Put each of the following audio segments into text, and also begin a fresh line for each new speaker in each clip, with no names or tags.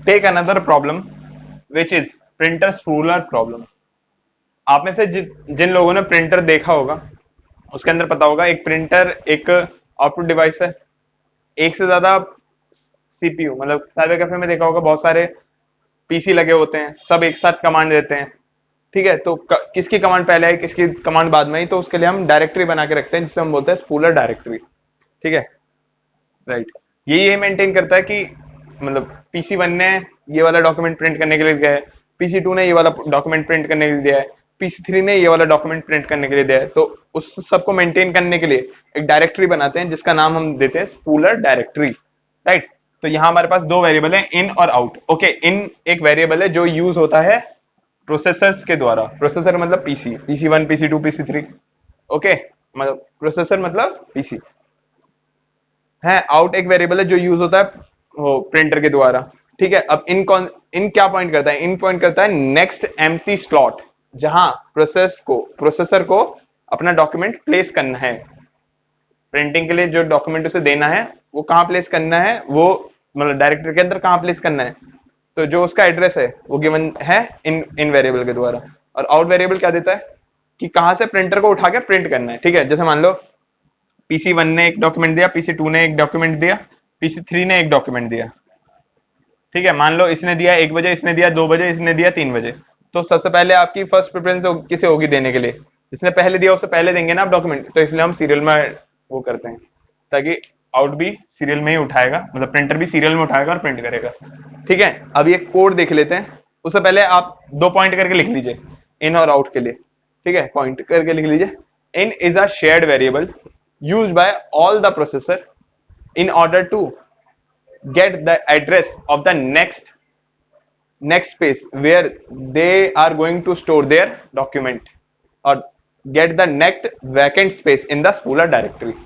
Take another problem which is printer spooler problem. आप में से जिन लोगों ने प्रिंटर देखा होगा उसके अंदर पता होगा एक प्रिंटर एक आउटपुट डिवाइस है, एक से ज्यादा सीपीयू, मतलब साइबर कैफे में देखा होगा बहुत सारे पीसी लगे होते हैं, सब एक साथ कमांड देते हैं। ठीक है, तो किसकी कमांड पहले है किसकी कमांड बाद में ही, तो उसके लिए हम डायरेक्टरी बना के रखते हैं जिसे हम बोलते हैं स्पूलर डायरेक्टरी। ठीक है, राइट। ये मेंटेन करता है कि मतलब पीसी वन ने ये वाला डॉक्यूमेंट प्रिंट करने के लिए दिया है, पीसी टू ने ये वाला डॉक्यूमेंट प्रिंट करने के लिए दिया है, पीसी थ्री ने ये वाला डॉक्यूमेंट प्रिंट करने के लिए दिया है। तो उस सबको मेंटेन करने के लिए एक डायरेक्टरी बनाते हैं जिसका नाम हम देते हैं स्पूलर डायरेक्टरी, राइट। तो यहाँ हमारे पास दो वेरिएबल है, इन और आउट। ओके, इन एक वेरिएबल है जो यूज होता है प्रोसेसर्स के द्वारा। प्रोसेसर मतलब PC, PC one, PC two, PC three. Okay, मतलब प्रोसेसर मतलब पीसी है। आउट एक वेरिएबल है जो यूज होता है वो प्रिंटर के द्वारा। ठीक है, अब इन क्या पॉइंट करता है, इन पॉइंट करता है नेक्स्ट एम्प्टी स्लॉट, जहां प्रोसेसर को अपना डॉक्यूमेंट प्लेस करना है। प्रिंटिंग के लिए जो डॉक्यूमेंट उसे देना है वो कहां प्लेस करना है, वो मतलब डायरेक्टरी के अंदर कहां प्लेस करना है। तो जो उसका एड्रेस है वो गिवन है इन वेरिएबल के द्वारा। और आउट वेरिएबल क्या देता है कि कहां से प्रिंटर को उठा के प्रिंट करना है। ठीक है, जैसे मान लो पीसी वन ने एक डॉक्यूमेंट दिया, पीसी टू ने एक डॉक्यूमेंट दिया, पीसी थ्री ने एक डॉक्यूमेंट दिया। ठीक है, मान लो इसने दिया 1 बजे, इसने दिया 2 बजे, इसने दिया 3 बजे। तो सबसे पहले आपकी फर्स्ट प्रेफरेंस किसे होगी देने के लिए, जिसने पहले दिया उसे पहले देंगे ना आप डॉक्यूमेंट। तो इसलिए हम सीरियल में वो करते हैं ताकि आउट भी सीरियल में ही उठाएगा, मतलब प्रिंटर भी सीरियल में उठाएगा और प्रिंट करेगा। ठीक है, अब ये कोड देख लेते हैं। उससे पहले आप 2 पॉइंट करके लिख लीजिए इन और आउट के लिए। ठीक है, पॉइंट करके लिख लीजिए। In is a shared variable used by all the processor in order to get the address of the next space where they are going to store their document, or get the next vacant space in the spooler directory,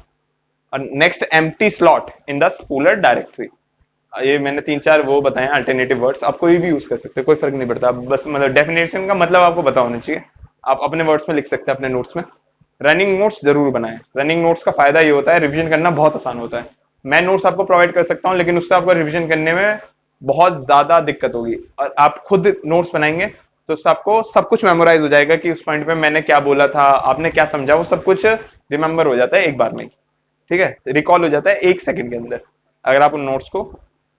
or next empty slot in the spooler directory। ये मैंने 3-4 वो बताए alternative words, आप कोई भी use कर सकते हैं, कोई फर्क नहीं पड़ता। बस मतलब डेफिनेशन का मतलब आपको पता होना चाहिए। आप अपने वर्ड्स में लिख सकते हैं अपने नोट्स में। रनिंग नोट्स जरूर बनाएं। रनिंग नोट्स का फायदा ये होता है रिवीजन करना बहुत आसान होता है। मैं नोट्स आपको प्रोवाइड कर सकता हूं लेकिन उससे आपको रिवीजन करने में बहुत ज्यादा दिक्कत होगी। और आप खुद नोट्स बनाएंगे तो उससे आपको सब कुछ मेमोराइज हो जाएगा कि उस पॉइंट पे मैंने क्या बोला था, आपने क्या समझा, वो सब कुछ रिमेंबर हो जाता है एक बार में। ठीक है, रिकॉल हो जाता है 1 सेकंड के अंदर अगर आप उन नोट्स को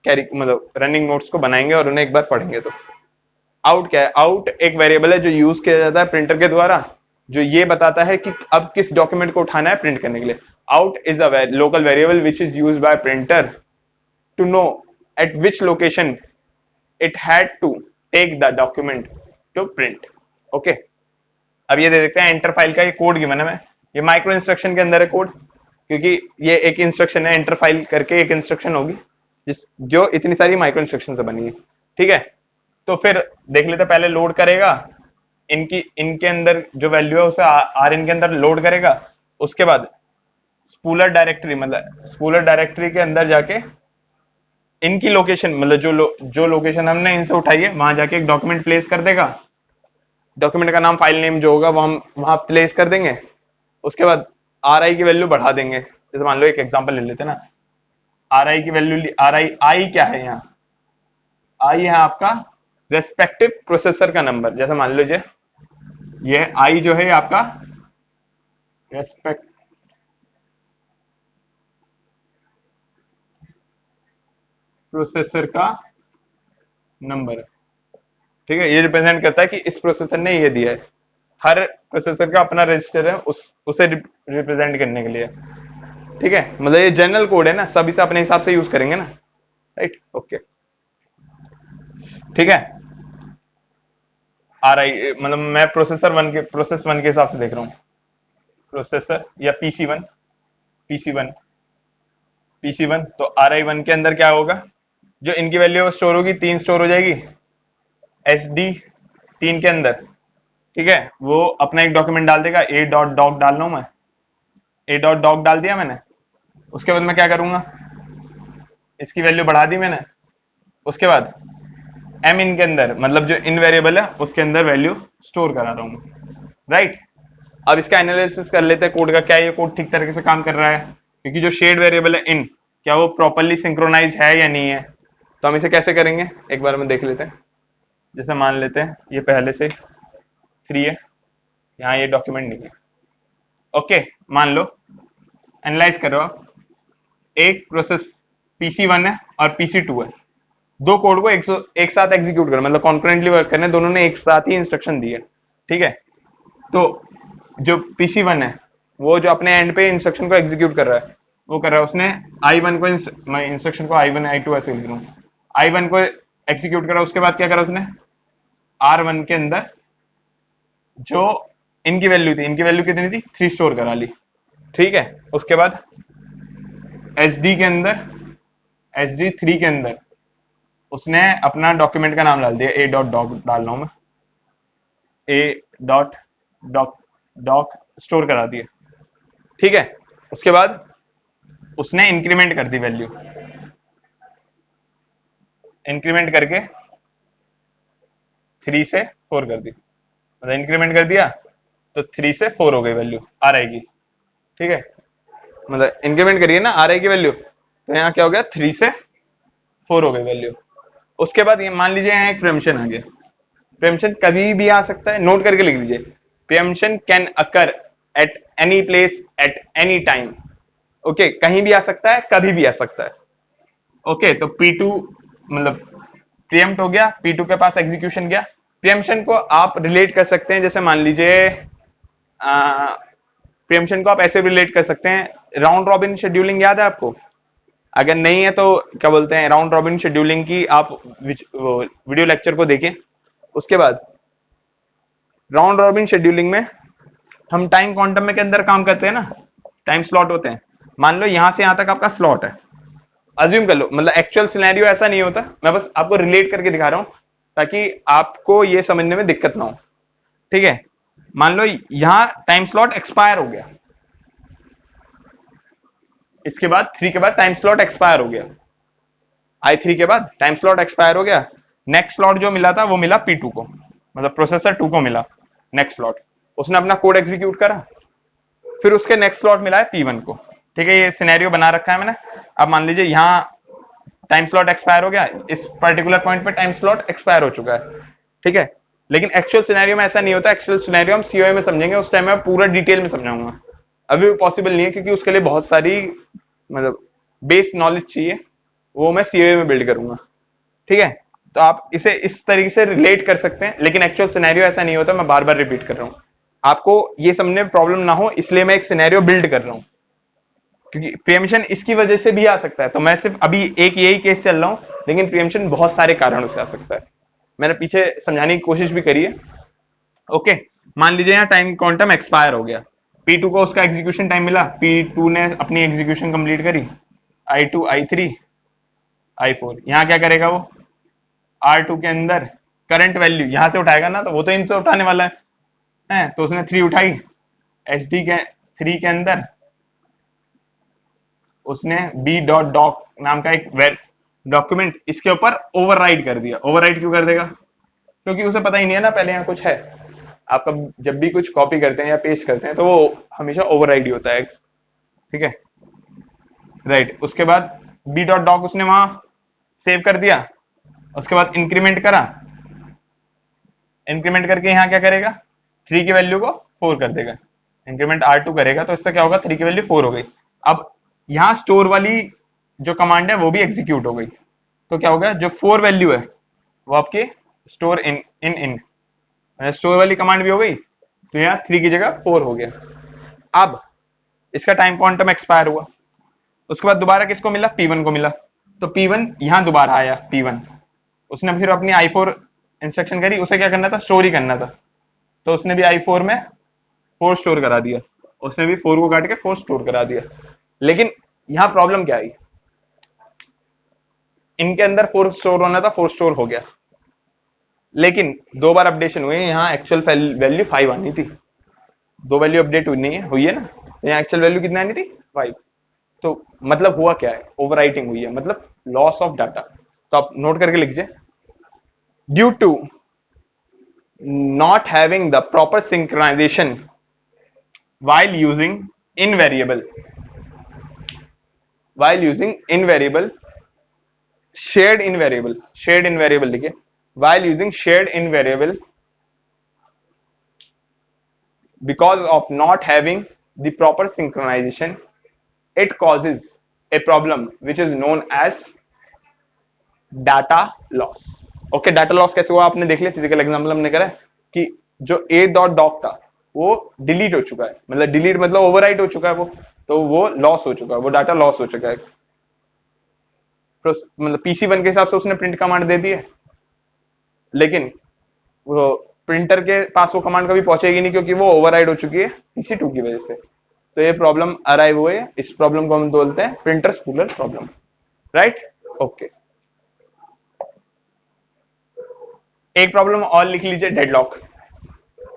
कैरी मतलब रनिंग नोट्स को बनाएंगे और उन्हें एक बार पढ़ेंगे तो। आउट क्या है, आउट एक वेरिएबल है जो यूज किया जाता है प्रिंटर के द्वारा, जो ये बताता है कि अब किस डॉक्यूमेंट को उठाना है प्रिंट करने के लिए। Out is a local variable which is use by printer to know at which location it had to take the document to print. Okay, अब ये दे देखते हैं एंटर फाइल का ये कोड गिवन है। मैं ये माइक्रो इंस्ट्रक्शन के अंदर है कोड, क्योंकि ये एक इंस्ट्रक्शन है, एंटर फाइल करके एक इंस्ट्रक्शन होगी जिस जो इतनी सारी माइक्रो इंस्ट्रक्शन से बनी है। ठीक है, तो फिर देख लेते पहले लोड करेगा इनके अंदर जो वैल्यू है उसे आर इन के अंदर लोड करेगा। उसके बाद स्पूलर डायरेक्टरी मतलब स्पूलर डायरेक्टरी के अंदर जाके इनकी लोकेशन मतलब जो लोकेशन हमने इनसे उठाई है वहां जाके एक डॉक्यूमेंट प्लेस कर देगा। डॉक्यूमेंट का नाम फाइल नेम जो होगा वो हम वहां प्लेस कर देंगे। उसके बाद आर आई की वैल्यू बढ़ा देंगे। जैसे मान लो एक एग्जांपल ले लेते हैं ना, आर आई की वैल्यू आई क्या है यहाँ, आई है आपका रेस्पेक्टिव प्रोसेसर का नंबर। जैसे मान लीजिए ये आई जो है आपका रेस्पेक्ट प्रोसेसर का नंबर है। ठीक है, ये रिप्रेजेंट करता है कि इस प्रोसेसर ने ये दिया है। हर प्रोसेसर का अपना रजिस्टर है उसे रिप्रेजेंट करने के लिए। ठीक है, मतलब ये जनरल कोड है ना, सब इसे अपने हिसाब से यूज करेंगे ना, राइट। ओके, ठीक है। आर आई मतलब मैं प्रोसेस वन के हिसाब से देख रहा हूँ। प्रोसेसर या पीसी वन पीसी वन, तो आर आई वन के अंदर क्या होगा, जो इनकी वैल्यू स्टोर होगी 3 स्टोर हो जाएगी एच डी 3 के अंदर। ठीक है, वो अपना एक डॉक्यूमेंट डाल देगा, ए डॉट डॉक डाल रहा हूं मैं, ए डॉट डॉक डाल दिया मैंने। उसके बाद मैं क्या करूंगा, इसकी वैल्यू बढ़ा दी मैंने। उसके बाद एम इन के अंदर मतलब जो इन वेरिएबल है उसके अंदर वैल्यू स्टोर करा रहा हूं, राइट। अब इसका एनालिसिस कर लेते हैं कोड का, क्या ये कोड ठीक तरीके से काम कर रहा है, क्योंकि जो शेड वेरिएबल है इन, क्या वो प्रॉपरली सिंक्रोनाइज है या नहीं है। तो हम इसे कैसे करेंगे एक बार में देख लेते हैं। जैसे मान लेते हैं ये पहले से 3 है, यहाँ ये डॉक्यूमेंट नहीं है। ओके, मान लो एनालाइज करो आप, एक प्रोसेस PC1 है और PC2 है, दो कोड को एक साथ एग्जीक्यूट करो, मतलब कॉन्करेंटली वर्क करने, दोनों ने एक साथ ही इंस्ट्रक्शन दी है। ठीक है, तो जो PC1 है वो जो अपने एंड पे इंस्ट्रक्शन को एग्जीक्यूट कर रहा है, वो कर रहा है उसने I1 को मैं इंस्ट्रक्शन को I1 I2 ऐसे लिख रहा हूँ, I1 को एग्जीक्यूट करा, उसके बाद क्या करा उसने R1 के अंदर जो इनकी वैल्यू थी, इनकी वैल्यू कितनी थी 3 स्टोर करा ली। ठीक है, उसके बाद SD के अंदर SD3 के अंदर उसने अपना डॉक्यूमेंट का नाम डाल दिया, a डॉट डॉक डाल रहा हूं मैं, a dot doc doc store करा दिया। ठीक है, उसके बाद उसने इंक्रीमेंट कर दी वैल्यू, इंक्रीमेंट करके 3 से 4 कर दी, मतलब इंक्रीमेंट कर दिया तो 3 से 4 हो गई वैल्यू, आ रहेगी। ठीक है, मतलब इंक्रीमेंट करिए ना, आ रहेगी वैल्यू, तो यहाँ क्या हो गया 3 से 4 हो गई वैल्यू। उसके बाद ये मान लीजिए यहाँ एक प्रीएम्पशन आ गया, प्रीएम्पशन कभी भी आ सकता है, नोट करके लिख लीजिए, preemption can occur at any place at any time. Okay, कहीं भी आ सकता है, कभी भी आ सकता है। ओके, तो P2 मतलब प्रीएम्प्ट हो गया, P2 के पास एग्जीक्यूशन गया। प्रीएम्पशन को आप रिलेट कर सकते हैं, जैसे मान लीजिए प्रीएम्पशन को आप ऐसे रिलेट कर सकते हैं, राउंड रॉबिन शेड्यूलिंग याद है आपको? अगर नहीं है तो क्या बोलते हैं, राउंड रॉबिन शेड्यूलिंग की आप वीडियो लेक्चर को देखें। उसके बाद राउंड रॉबिन शेड्यूलिंग में हम टाइम क्वांटम में के अंदर काम करते हैं ना, टाइम स्लॉट होते हैं। मान लो यहां से यहां तक आपका स्लॉट है, अज्यूम कर लो, मतलब एक्चुअल सिनेरियो ऐसा नहीं होता, मैं बस आपको रिलेट करके दिखा रहा हूं ताकि आपको ये समझने में दिक्कत ना हो। ठीक है, मान लो यहां टाइम स्लॉट एक्सपायर हो गया, इसके बाद 3 के बाद टाइम स्लॉट एक्सपायर हो गया, I3 के बाद टाइम स्लॉट एक्सपायर हो गया, नेक्स्ट स्लॉट जो मिला था वो मिला P2 को, मतलब प्रोसेसर 2 को मिला नेक्स्ट स्लॉट, उसने अपना कोड एग्जीक्यूट करा, फिर उसके नेक्स्ट स्लॉट मिला है P1 को। ठीक है, ये सिनेरियो बना रखा है मैंने। अब मान लीजिए यहाँ टाइम स्लॉट एक्सपायर हो गया, इस पर्टिकुलर पॉइंट पे टाइम स्लॉट एक्सपायर हो चुका है। ठीक है, लेकिन एक्चुअल सिनेरियो में ऐसा नहीं होता, एक्चुअल सिनेरियो हम COA में समझेंगे, उस टाइम में पूरा डिटेल में समझाऊंगा, अभी पॉसिबल नहीं है क्योंकि उसके लिए बहुत सारी मतलब बेस नॉलेज चाहिए, वो मैं COA में बिल्ड करूंगा। ठीक है, तो आप इसे इस तरीके से रिलेट कर सकते हैं, लेकिन एक्चुअल सिनेरियो ऐसा नहीं होता, मैं बार बार रिपीट कर रहा हूं, आपको ये समझने में प्रॉब्लम ना हो इसलिए मैं एक सिनेरियो बिल्ड कर रहा हूं, क्योंकि प्रीएम्पशन इसकी वजह से भी आ सकता है। तो मैं सिर्फ अभी एक यही केस चल रहा हूं, लेकिन प्रीएम्पशन बहुत सारे कारणों से आ सकता है, मैंने पीछे समझाने की कोशिश भी करी है। ओके, मान लीजिए यहाँ टाइम क्वांटम एक्सपायर हो गया, P2 को उसका एग्जीक्यूशन टाइम मिला, P2 ने अपनी एग्जीक्यूशन कंप्लीट करी, I2 I3 I4, यहाँ क्या करेगा वो R2 के अंदर करंट वैल्यू यहां से उठाएगा ना, तो वो तो इनसे उठाने वाला है, तो उसने 3 उठाई, SD के 3 के अंदर उसने B डॉट डॉक नाम का एक डॉक्यूमेंट इसके ऊपर ओवरराइड कर दिया। ओवरराइड क्यों कर देगा? क्योंकि उसे पता ही नहीं है ना पहले यहाँ कुछ है, आपका जब भी कुछ कॉपी करते हैं या पेस्ट करते हैं तो वो हमेशा ओवरराइड ही होता है। ठीक है, राइट, उसके बाद B डॉट डॉक उसने वहां सेव कर दिया, उसके बाद इंक्रीमेंट करा, इंक्रीमेंट करके यहाँ क्या करेगा 3 की वैल्यू को 4 कर देगा, इंक्रीमेंट R2 करेगा तो इससे क्या होगा 3 की वैल्यू 4 हो गई। अब यहाँ स्टोर वाली जो कमांड है वो भी एग्जीक्यूट हो गई, तो क्या होगा जो 4 वैल्यू है वो आपकी स्टोर इन स्टोर वाली कमांड भी हो गई, तो यहाँ 3 की जगह 4 हो गया। अब इसका टाइम क्वांटम एक्सपायर हुआ, उसके बाद दोबारा किसको मिला P1 को मिला, तो P1 यहाँ दोबारा आया, P1 उसने फिर अपनी I4 इंस्ट्रक्शन करी, उसे क्या करना था स्टोर ही करना था, तो उसने भी I4 में 4 स्टोर करा दिया, उसने भी 4 को काट के 4 स्टोर करा दिया। लेकिन यहां प्रॉब्लम क्या आई, इनके अंदर 4 स्टोर होना था, 4 स्टोर हो गया, लेकिन 2 बार अपडेशन हुए, यहाँ एक्चुअल वैल्यू 5 आनी थी, 2 वैल्यू अपडेट हुई नहीं है, हुई है ना, यहाँ एक्चुअल वैल्यू कितना आनी थी 5, तो मतलब हुआ क्या है ओवरराइटिंग हुई है, मतलब लॉस ऑफ डाटा। तो आप नोट करके लिखिए, due to not having the proper synchronization while using invariable shared invariable लिखिए, while using shared invariable because of not having the proper synchronization, it causes a problem which is known as data loss. Okay, data loss कैसे हुआ आपने देख लिया, physical example हमने करा कि जो ए डॉट डॉक था वो डिलीट हो चुका है, मतलब डिलीट मतलब ओवरराइट हो चुका है वो, तो वो लॉस हो चुका है, वो डाटा लॉस हो चुका है। मतलब PC1 के हिसाब से उसने प्रिंट कमांड दे दी है, लेकिन वो प्रिंटर के पास वो कमांड कभी पहुंचेगी नहीं क्योंकि वो ओवरराइड हो चुकी है PC2 की वजह से। तो ये प्रॉब्लम अराइव हुए, इस प्रॉब्लम को हम बोलते हैं printer spooler problem, right. Okay, एक प्रॉब्लम और लिख लीजिए, deadlock.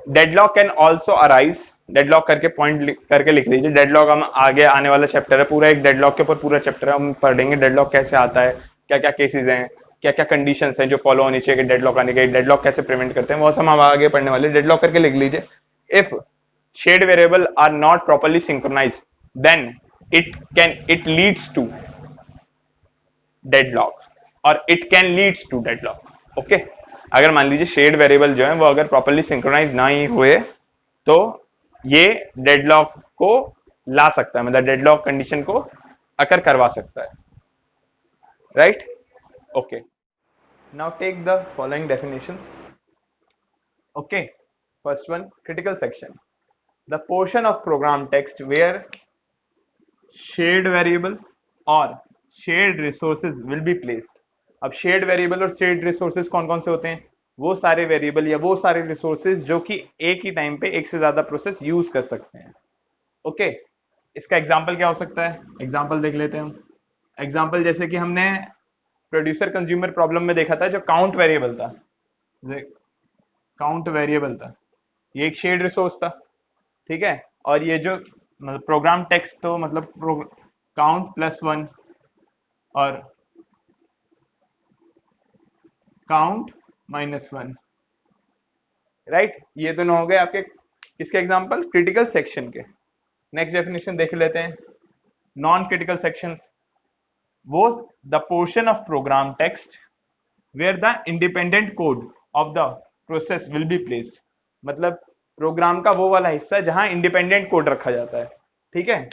Deadlock can also arise, deadlock करके पॉइंट करके लिख लीजिए। डेडलॉक हम आगे आने वाला चैप्टर है, पूरा एक डेडलॉक के ऊपर पूरा चैप्टर है, हम पढ़ेंगे डेडलॉक कैसे आता है, क्या क्या केसेस हैं, क्या क्या कंडीशंस हैं जो फॉलो होनी चाहिए डेडलॉक आने के, डेडलॉक कैसे प्रिवेंट करते हैं, वो सब हम आगे पढ़ने वाले। डेडलॉक करके लिख लीजिए, if shared variable are not properly synchronized, then it leads to deadlock और it can leads to deadlock। Okay, अगर मान लीजिए शेयर्ड वेरिएबल जो है वो अगर प्रॉपरली सिंक्रोनाइज ना ही हुए तो ये डेडलॉक को ला सकता है, मतलब डेडलॉक कंडीशन को अकर करवा सकता है, right. Okay, now take the following definitions. Okay, first one, critical section, the portion of program text where shared variable or shared resources will be placed। अब shared variable और shared resources कौन कौन से होते हैं, वो सारे वेरिएबल या वो सारे रिसोर्सेज जो कि एक ही टाइम पे एक से ज्यादा प्रोसेस यूज कर सकते हैं। ओके, इसका एग्जांपल क्या हो सकता है, एग्जांपल देख लेते हैं हम। एग्जांपल जैसे कि हमने प्रोड्यूसर कंज्यूमर प्रॉब्लम में देखा था, जो काउंट वेरिएबल था, काउंट वेरिएबल था, ये एक शेयर्ड रिसोर्स था, ठीक है। और ये जो मतलब प्रोग्राम टेक्स्ट तो मतलब काउंट +1 और काउंट -1, राइट। ये दोनों हो गए आपके किसके एग्जांपल, क्रिटिकल सेक्शन के। नेक्स्ट डेफिनेशन देख लेते हैं, नॉन क्रिटिकल सेक्शंस, वो the portion of program text where the independent code of the process will be placed, मतलब प्रोग्राम का वो वाला हिस्सा जहां इंडिपेंडेंट कोड रखा जाता है, ठीक है।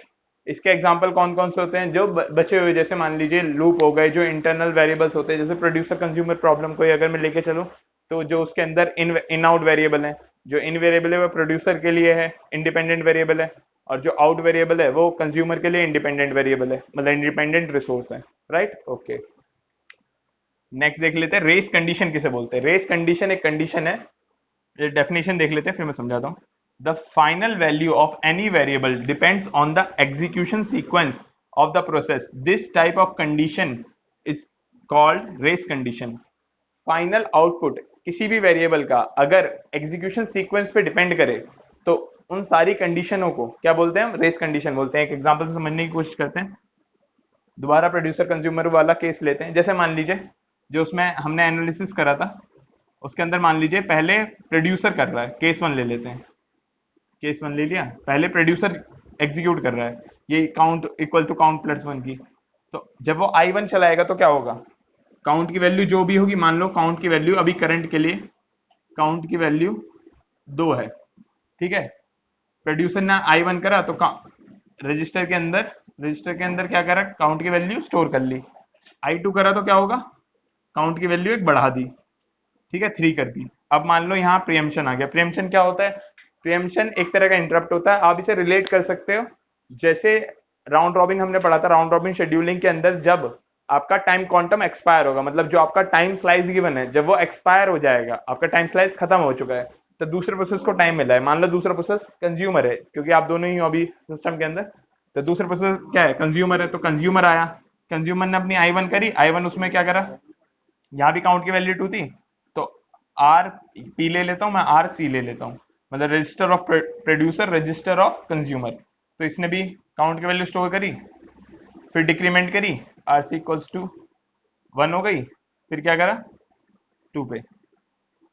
इसके एग्जांपल कौन कौन से होते हैं, जो बचे हुए, जैसे मान लीजिए लूप हो गए, जो इंटरनल वेरिएबल्स होते हैं, जैसे प्रोड्यूसर कंज्यूमर प्रॉब्लम को अगर मैं लेके चलूं तो जो उसके अंदर इन आउट वेरिएबल है, जो इन वेरिएबल है वो प्रोड्यूसर के लिए है इंडिपेंडेंट वेरिएबल है, और जो आउट वेरिएबल है वो कंज्यूमर के लिए इंडिपेंडेंट वेरिएबल है, मतलब इंडिपेंडेंट रिसोर्स है, राइट। ओके, नेक्स्ट देख लेते हैं, रेस कंडीशन किसे बोलते हैं। रेस कंडीशन एक कंडीशन है, डेफिनेशन देख लेते हैं फिर मैं समझाता हूं। The final value of any variable depends on the execution sequence of the process, this type of condition is called race condition. Final output किसी भी वेरिएबल का अगर एग्जीक्यूशन सीक्वेंस पे डिपेंड करे तो उन सारी कंडीशनों को क्या बोलते हैं, हम रेस कंडीशन बोलते हैं। एक एग्जांपल से समझने की कोशिश करते हैं, दोबारा प्रोड्यूसर कंज्यूमर वाला केस लेते हैं। जैसे मान लीजिए जो उसमें हमने एनालिसिस करा था, उसके अंदर मान लीजिए पहले प्रोड्यूसर कर रहा है, केस 1 ले लेते हैं, केस 1 ले लिया, पहले प्रोड्यूसर एग्जीक्यूट कर रहा है ये काउंट इक्वल टू काउंट +1 की। तो जब वो I1 चलाएगा तो क्या होगा, काउंट की वैल्यू जो भी होगी, मान लो काउंट की वैल्यू अभी करंट के लिए काउंट की वैल्यू 2 है, ठीक है। प्रोड्यूसर ने I1 करा तो रजिस्टर के अंदर क्या करा, काउंट की वैल्यू स्टोर कर ली। I2 करा तो क्या होगा, काउंट की वैल्यू एक बढ़ा दी, ठीक है, 3 कर दी। अब मान लो यहाँ प्रीएम्पशन आ गया। प्रीएम्पशन क्या होता है, प्रीएम्पशन एक तरह का इंटरप्ट होता है, आप इसे रिलेट कर सकते हो जैसे राउंड रॉबिन हमने पढ़ा था, राउंड रॉबिन शेड्यूलिंग के अंदर जब आपका टाइम क्वांटम एक्सपायर होगा, मतलब जो आपका टाइम स्लाइस गिवन है जब वो एक्सपायर हो जाएगा, आपका टाइम स्लाइस खत्म हो चुका है, तो दूसरे प्रोसेस को टाइम मिला है। मान लो दूसरा प्रोसेस कंज्यूमर है, क्योंकि आप दोनों ही हो अभी सिस्टम के अंदर, तो दूसरा प्रोसेस क्या है, कंज्यूमर है, तो कंज्यूमर आया, कंज्यूमर ने अपनी I1 करी, I1 उसमें क्या करा, यहाँ भी काउंट की वैल्यू 2 थी, तो आर पी ले लेता हूं मैं, आर सी ले लेता हूं, मतलब register of producer, register of consumer. तो इसने भी काउंट की वैल्यू स्टोर करी, फिर डिक्रीमेंट करी, आर सी इक्वल्स टू 1 हो गई, फिर क्या करा 2 पे,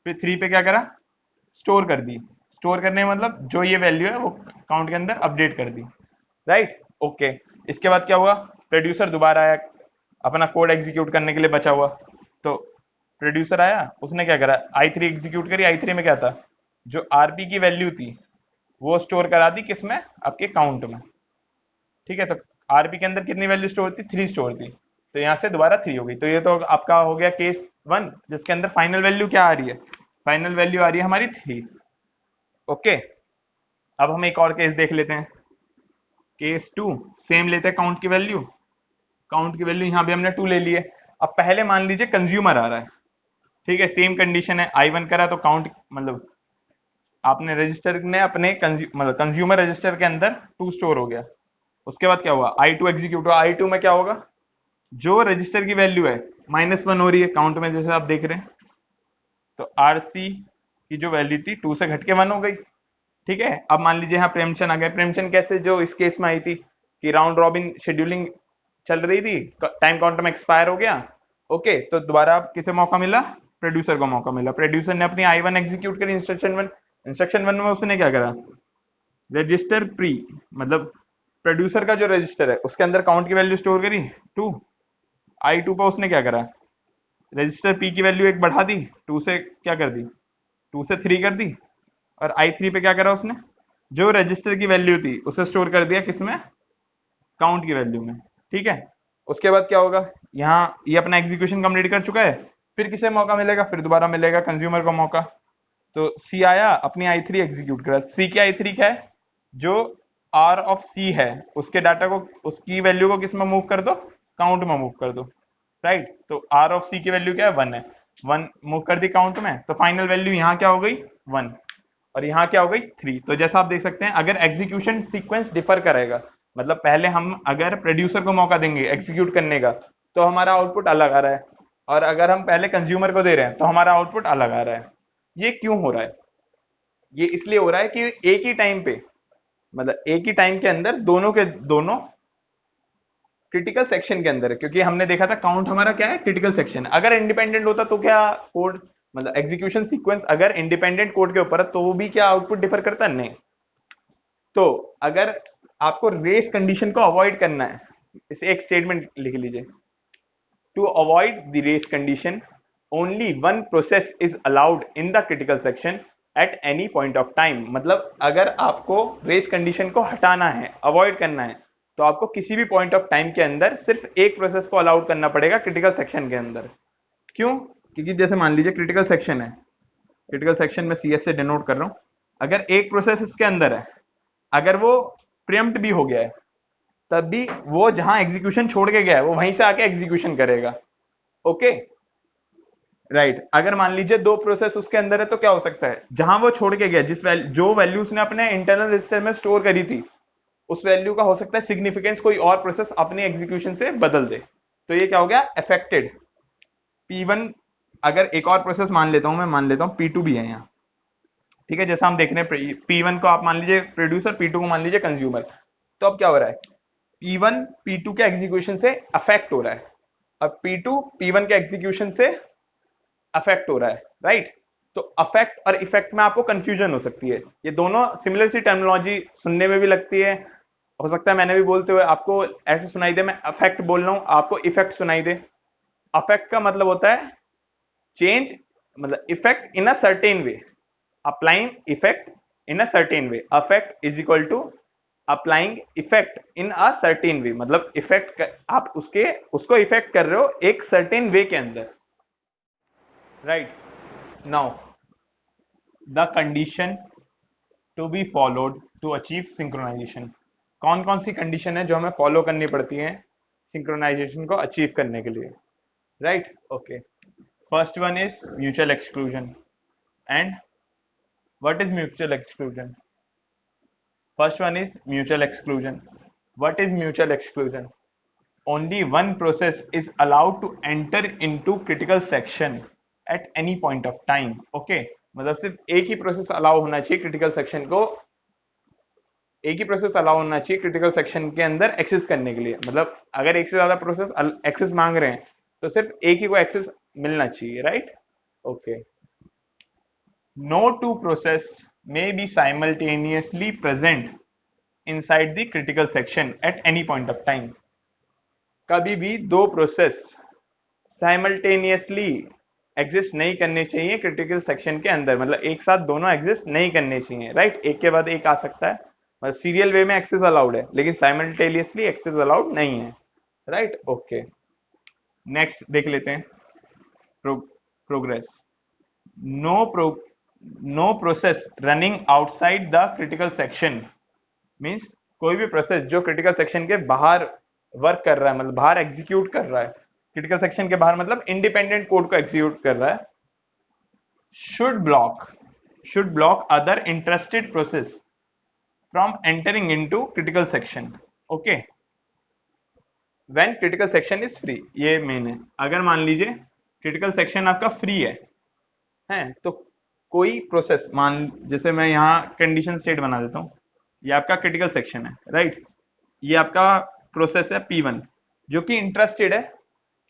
फिर 3 पे क्या करा, स्टोर कर दी। स्टोर करने मतलब जो ये वैल्यू है वो काउंट के अंदर अपडेट कर दी, राइट। ओके, इसके बाद क्या हुआ, प्रोड्यूसर दोबारा आया, अपना कोड एग्जीक्यूट करने के लिए बचा हुआ। तो प्रोड्यूसर आया, उसने क्या करा, i3 एग्जीक्यूट करी। i3 में क्या था, जो आरपी की वैल्यू थी वो स्टोर करा दी किसमें, आपके काउंट में। ठीक है, तो आरपी के अंदर कितनी वैल्यू स्टोर थी, 3 स्टोर थी, तो यहाँ से दोबारा 3 हो गई। तो ये तो आपका हो गया केस 1, जिसके अंदर फाइनल वैल्यू क्या आ रही है, फाइनल वैल्यू आ रही है हमारी 3। ओके, अब हम एक और केस देख लेते हैं, केस 2। सेम लेते हैं काउंट की वैल्यू, काउंट की वैल्यू यहाँ भी हमने 2 ले ली है। अब पहले मान लीजिए कंज्यूमर आ रहा है, ठीक है, सेम कंडीशन है, i1 करा तो काउंट मतलब आपने रजिस्टर ने अपने मतलब कंज्यूमर रजिस्टर के अंदर 2 स्टोर हो गया। उसके बाद क्या हुआ, i2 एग्जीक्यूट हुआ। i2 में क्या होगा, जो रजिस्टर की वैल्यू है -1 हो रही है काउंट में, जैसे आप देख रहे हैं, तो आरसी की जो वैल्यू थी 2 से घट के 1 हो गई। ठीक है, अब मान लीजिए यहाँ प्रेमचंद आ गए। प्रेमचंद कैसे, जो इस केस में आई थी कि राउंड रॉबिन शेड्यूलिंग चल रही थी, टाइम काउंटर में एक्सपायर हो गया। ओके, तो दोबारा किसे मौका मिला, प्रोड्यूसर को मौका मिला। प्रोड्यूसर ने अपनी i1 एग्जीक्यूट करी, इंस्ट्रक्शन वन में उसने क्या करा, रजिस्टर प्री मतलब प्रोड्यूसर का जो रजिस्टर है उसके अंदर काउंट की वैल्यू स्टोर करी 2। i2 पर उसने क्या करा, रजिस्टर पी की वैल्यू एक बढ़ा दी, 2 से क्या कर दी, 2 से 3 कर दी। और i3 पे क्या करा उसने, जो रजिस्टर की वैल्यू थी उसे स्टोर कर दिया किसमें, काउंट की वैल्यू में। ठीक है, उसके बाद क्या होगा, यहाँ ये अपना एग्जीक्यूशन कंप्लीट कर चुका है, फिर किसे मौका मिलेगा, फिर दोबारा मिलेगा कंज्यूमर को मौका। तो सी आया, अपनी i3 एग्जीक्यूट करा। सी की i3 क्या है, जो आर ऑफ सी है उसके डाटा को, उसकी वैल्यू को किस में मूव कर दो, काउंट में मूव कर दो। राइट, तो आर ऑफ सी की वैल्यू क्या है, 1 है, 1 मूव कर दी काउंट में, तो फाइनल वैल्यू यहाँ क्या हो गई, 1, और यहाँ क्या हो गई, 3। तो जैसा आप देख सकते हैं, अगर एग्जीक्यूशन सीक्वेंस डिफर करेगा, मतलब पहले हम अगर प्रोड्यूसर को मौका देंगे एग्जीक्यूट करने का तो हमारा आउटपुट अलग आ रहा है, और अगर हम पहले कंज्यूमर को दे रहे हैं तो हमारा आउटपुट अलग आ रहा है। ये क्यों हो रहा है, ये इसलिए हो रहा है कि एक ही टाइम पे, मतलब एक ही टाइम के अंदर दोनों के दोनों क्रिटिकल सेक्शन के अंदर है। क्योंकि हमने देखा था काउंट हमारा क्या है, क्रिटिकल सेक्शन। अगर इंडिपेंडेंट होता तो क्या कोड, मतलब एग्जीक्यूशन सीक्वेंस अगर इंडिपेंडेंट कोड के ऊपर है तो वो भी क्या आउटपुट डिफर करता है, नहीं। तो अगर आपको रेस कंडीशन को अवॉइड करना है, इसे एक स्टेटमेंट लिख लीजिए, to avoid the race condition only one process is allowed in the critical section at any point of time. मतलब अगर आपको रेस कंडीशन को हटाना है, अवॉइड करना है, तो आपको किसी भी पॉइंट ऑफ टाइम के अंदर सिर्फ एक प्रोसेस को अलाउड करना पड़ेगा क्रिटिकल सेक्शन के अंदर। क्यों, क्योंकि जैसे मान लीजिए क्रिटिकल सेक्शन है, क्रिटिकल सेक्शन में CS से डिनोट कर रहा हूं, अगर एक प्रोसेस इसके अंदर है, अगर वो प्रियम्प्ट भी हो गया है, तब भी वो जहां एग्जीक्यूशन छोड़ के गया है वो वहीं से आके एग्जीक्यूशन करेगा। Okay, right. अगर मान लीजिए दो प्रोसेस उसके अंदर है तो क्या हो सकता है, जहां वो छोड़ के गया, जो वैल्यू उसने अपने इंटरनल रजिस्टर में स्टोर करी थी, उस वैल्यू का हो सकता है सिग्निफिकेंस कोई और प्रोसेस अपने एग्जीक्यूशन से बदल दे। तो ये क्या हो गया, अफेक्टेड। P1, अगर एक और प्रोसेस मान लेता हूं, मैं मान लेता हूं P2 भी है यहाँ। ठीक है, जैसा हम देख रहे हैं, P1 को आप मान लीजिए प्रोड्यूसर, P2 को मान लीजिए कंज्यूमर। तो अब क्या हो रहा है, P1 P2 के एग्जीक्यूशन से अफेक्ट हो रहा है, अब P2 P1 के एग्जीक्यूशन से अफेक्ट हो रहा है। राइट, तो अफेक्ट और इफेक्ट में आपको कंफ्यूजन हो सकती है, ये दोनों सिमिलर सी टर्मिनोलॉजी सुनने में भी लगती है। हो सकता है मैंने भी बोलते हुए आपको ऐसे सुनाई दे, मैं अफेक्ट बोल रहा हूं आपको इफेक्ट सुनाई दे। अफेक्ट का मतलब होता है चेंज, मतलब effect in a certain way, applying effect in a certain way. Affect is equal to applying effect in a certain way, मतलब इफेक्ट आप उसको इफेक्ट कर रहे हो एक सर्टेन वे के अंदर। Right, now the condition to be followed to achieve synchronization. कौन कौन सी कंडीशन है जो हमें फॉलो करनी पड़ती है सिंक्रोनाइजेशन को अचीव करने के लिए। Right, okay. First one is mutual exclusion. And what is mutual exclusion? First one is mutual exclusion. What is mutual exclusion? Only one process is allowed to enter into critical section at any point of time. Okay, मतलब सिर्फ एक ही process allow होना चाहिए critical section को, एक ही process allow होना चाहिए critical section के अंदर एक्सेस करने के लिए। मतलब अगर एक से ज्यादा प्रोसेस एक्सेस मांग रहे हैं तो सिर्फ एक ही को एक्सेस मिलना चाहिए। Right, okay. No two process may be simultaneously present inside the critical section at any point of time. कभी भी दो प्रोसेस साइमल्टेनियसली एग्जिस्ट नहीं करने चाहिए क्रिटिकल सेक्शन के अंदर, मतलब एक साथ दोनों एग्जिस्ट नहीं करने चाहिए, राइट। एक के बाद एक आ सकता है, मतलब सीरियल वे में एक्सेस अलाउड है लेकिन साइमल्टेनियसली एक्सेस अलाउड नहीं है, राइट। ओके, नेक्स्ट देख लेते हैं। Progress. No pro no process running outside the critical section means कोई भी प्रोसेस जो क्रिटिकल सेक्शन के बाहर वर्क कर रहा है, मतलब बाहर एग्जीक्यूट कर रहा है, क्रिटिकल सेक्शन के बाहर मतलब इंडिपेंडेंट कोड को एग्जीक्यूट कर रहा है, should block other interested process from entering into critical section. Okay, when critical section is free, ये मेन है। अगर मान लीजिए क्रिटिकल सेक्शन आपका फ्री है तो कोई प्रोसेस, मान जैसे मैं यहाँ कंडीशन स्टेट बना देता हूँ, ये आपका क्रिटिकल सेक्शन है, राइट। ये आपका प्रोसेस है P1 जो कि इंटरेस्टेड है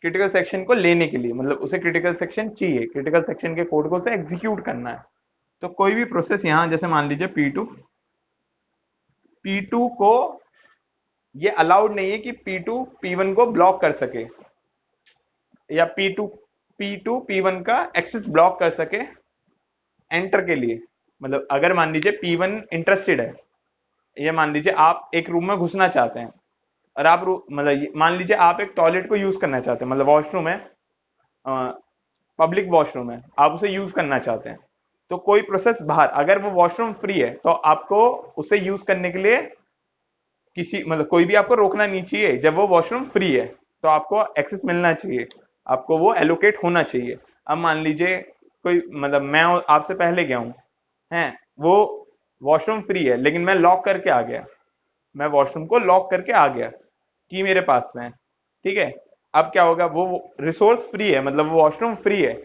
क्रिटिकल सेक्शन को लेने के लिए, मतलब उसे क्रिटिकल सेक्शन चाहिए, क्रिटिकल सेक्शन के कोड को उसे एग्जीक्यूट करना है। तो कोई भी प्रोसेस यहां जैसे मान लीजिए P2 को ये अलाउड नहीं है कि P2 P1 को ब्लॉक कर सके या P2 P1 का एक्सेस ब्लॉक कर सके एंटर के लिए। मतलब अगर मान लीजिए P1 इंटरेस्टेड है, ये मान लीजिए आप एक रूम में घुसना चाहते हैं और आप मतलब मान लीजिए आप एक टॉयलेट को यूज करना चाहते हैं, मतलब वॉशरूम है, पब्लिक वॉशरूम है, आप उसे यूज करना चाहते हैं, तो कोई प्रोसेस बाहर, अगर वो वॉशरूम फ्री है तो आपको उसे यूज करने के लिए किसी मतलब कोई भी आपको रोकना नहीं चाहिए। जब वो वॉशरूम फ्री है तो आपको एक्सेस मिलना चाहिए, आपको वो एलोकेट होना चाहिए। अब मान लीजिए कोई मतलब मैं आपसे पहले गया हूं हैं, वो वॉशरूम फ्री है लेकिन मैं लॉक करके आ गया, मैं वॉशरूम को लॉक करके आ गया, की मेरे पास में है, ठीक है। अब क्या होगा, वो रिसोर्स फ्री है, मतलब वो वॉशरूम फ्री है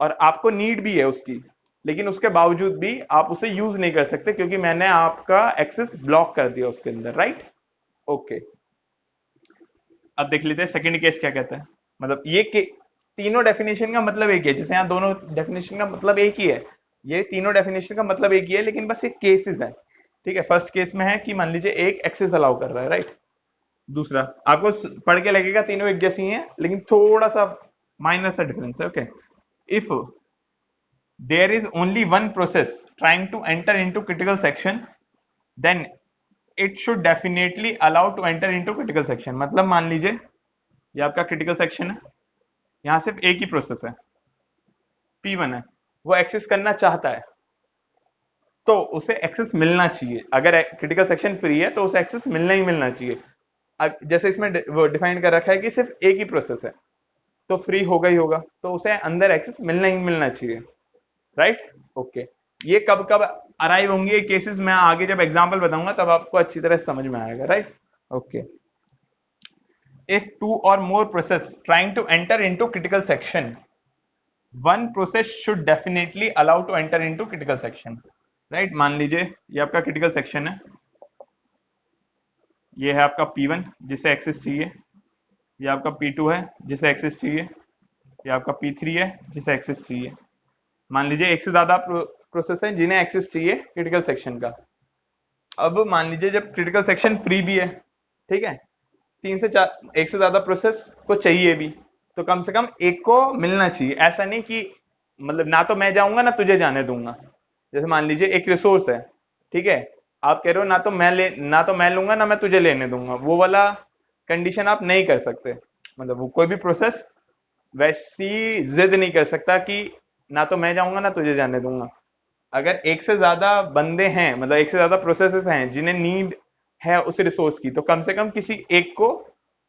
और आपको नीड भी है उसकी, लेकिन उसके बावजूद भी आप उसे यूज नहीं कर सकते क्योंकि मैंने आपका एक्सेस ब्लॉक कर दिया उसके अंदर, राइट। ओके, अब देख लेते हैं सेकंड केस क्या कहता है। मतलब तीनों डेफिनेशन का मतलब एक ही है, जैसे यहाँ दोनों डेफिनेशन का मतलब एक ही है, ये तीनों डेफिनेशन का मतलब एक ही है लेकिन बस ये केसेस है, ठीक है। फर्स्ट केस में है कि मान लीजिए एक एक्सेस अलाउ कर रहा है, राइट। दूसरा आपको पढ़ के लगेगा तीनों एक जैसी हैं लेकिन थोड़ा सा माइनर सा डिफरेंस है। Okay, if there is only one process trying to enter into critical section, then it should definitely allow to enter into critical section। मतलब मान लीजिए ये आपका क्रिटिकल सेक्शन है, यहाँ सिर्फ एक ही प्रोसेस है, P1 है, वो एक्सेस करना चाहता है तो उसे एक्सेस मिलना चाहिए। अगर क्रिटिकल सेक्शन फ्री है तो उसे एक्सेस मिलना ही मिलना चाहिए। जैसे इसमें वो डिफाइन कर रखा है कि सिर्फ एक ही प्रोसेस है तो फ्री होगा ही होगा, तो उसे अंदर एक्सेस मिलना ही मिलना चाहिए, राइट। ओके, ये कब कब अराइव होंगे ये केसेस, मैं आगे जब एग्जांपल बताऊंगा तब आपको अच्छी तरह समझ में आएगा, right. Okay, if two or more process trying to enter into critical section, one process should definitely allow to enter into critical section, right. मान लीजिए ये आपका क्रिटिकल सेक्शन है, ये है आपका P1 जिसे एक्सेस चाहिए, ये आपका P2 है जिसे एक्सेस चाहिए, ये आपका P3 है जिसे एक्सेस चाहिए। मान लीजिए एक से ज्यादा प्रोसेस है जिन्हें एक्सेस चाहिए क्रिटिकल सेक्शन का। अब मान लीजिए जब क्रिटिकल सेक्शन फ्री भी है, ठीक है, तीन से चार एक से ज्यादा प्रोसेस को चाहिए भी, तो कम से कम एक को मिलना चाहिए। ऐसा नहीं कि मतलब ना तो मैं जाऊंगा ना तुझे जाने दूंगा। जैसे मान लीजिए एक रिसोर्स है, ठीक है, आप कह रहे हो ना तो मैं लूंगा ना मैं तुझे लेने दूंगा, वो वाला कंडीशन आप नहीं कर सकते। मतलब वो कोई भी प्रोसेस वैसी जिद नहीं कर सकता कि ना तो मैं जाऊंगा ना तुझे जाने दूंगा। अगर एक से ज्यादा बंदे हैं, मतलब एक से ज्यादा प्रोसेसेस हैं जिन्हें नीड है उस रिसोर्स की, तो कम से कम किसी एक को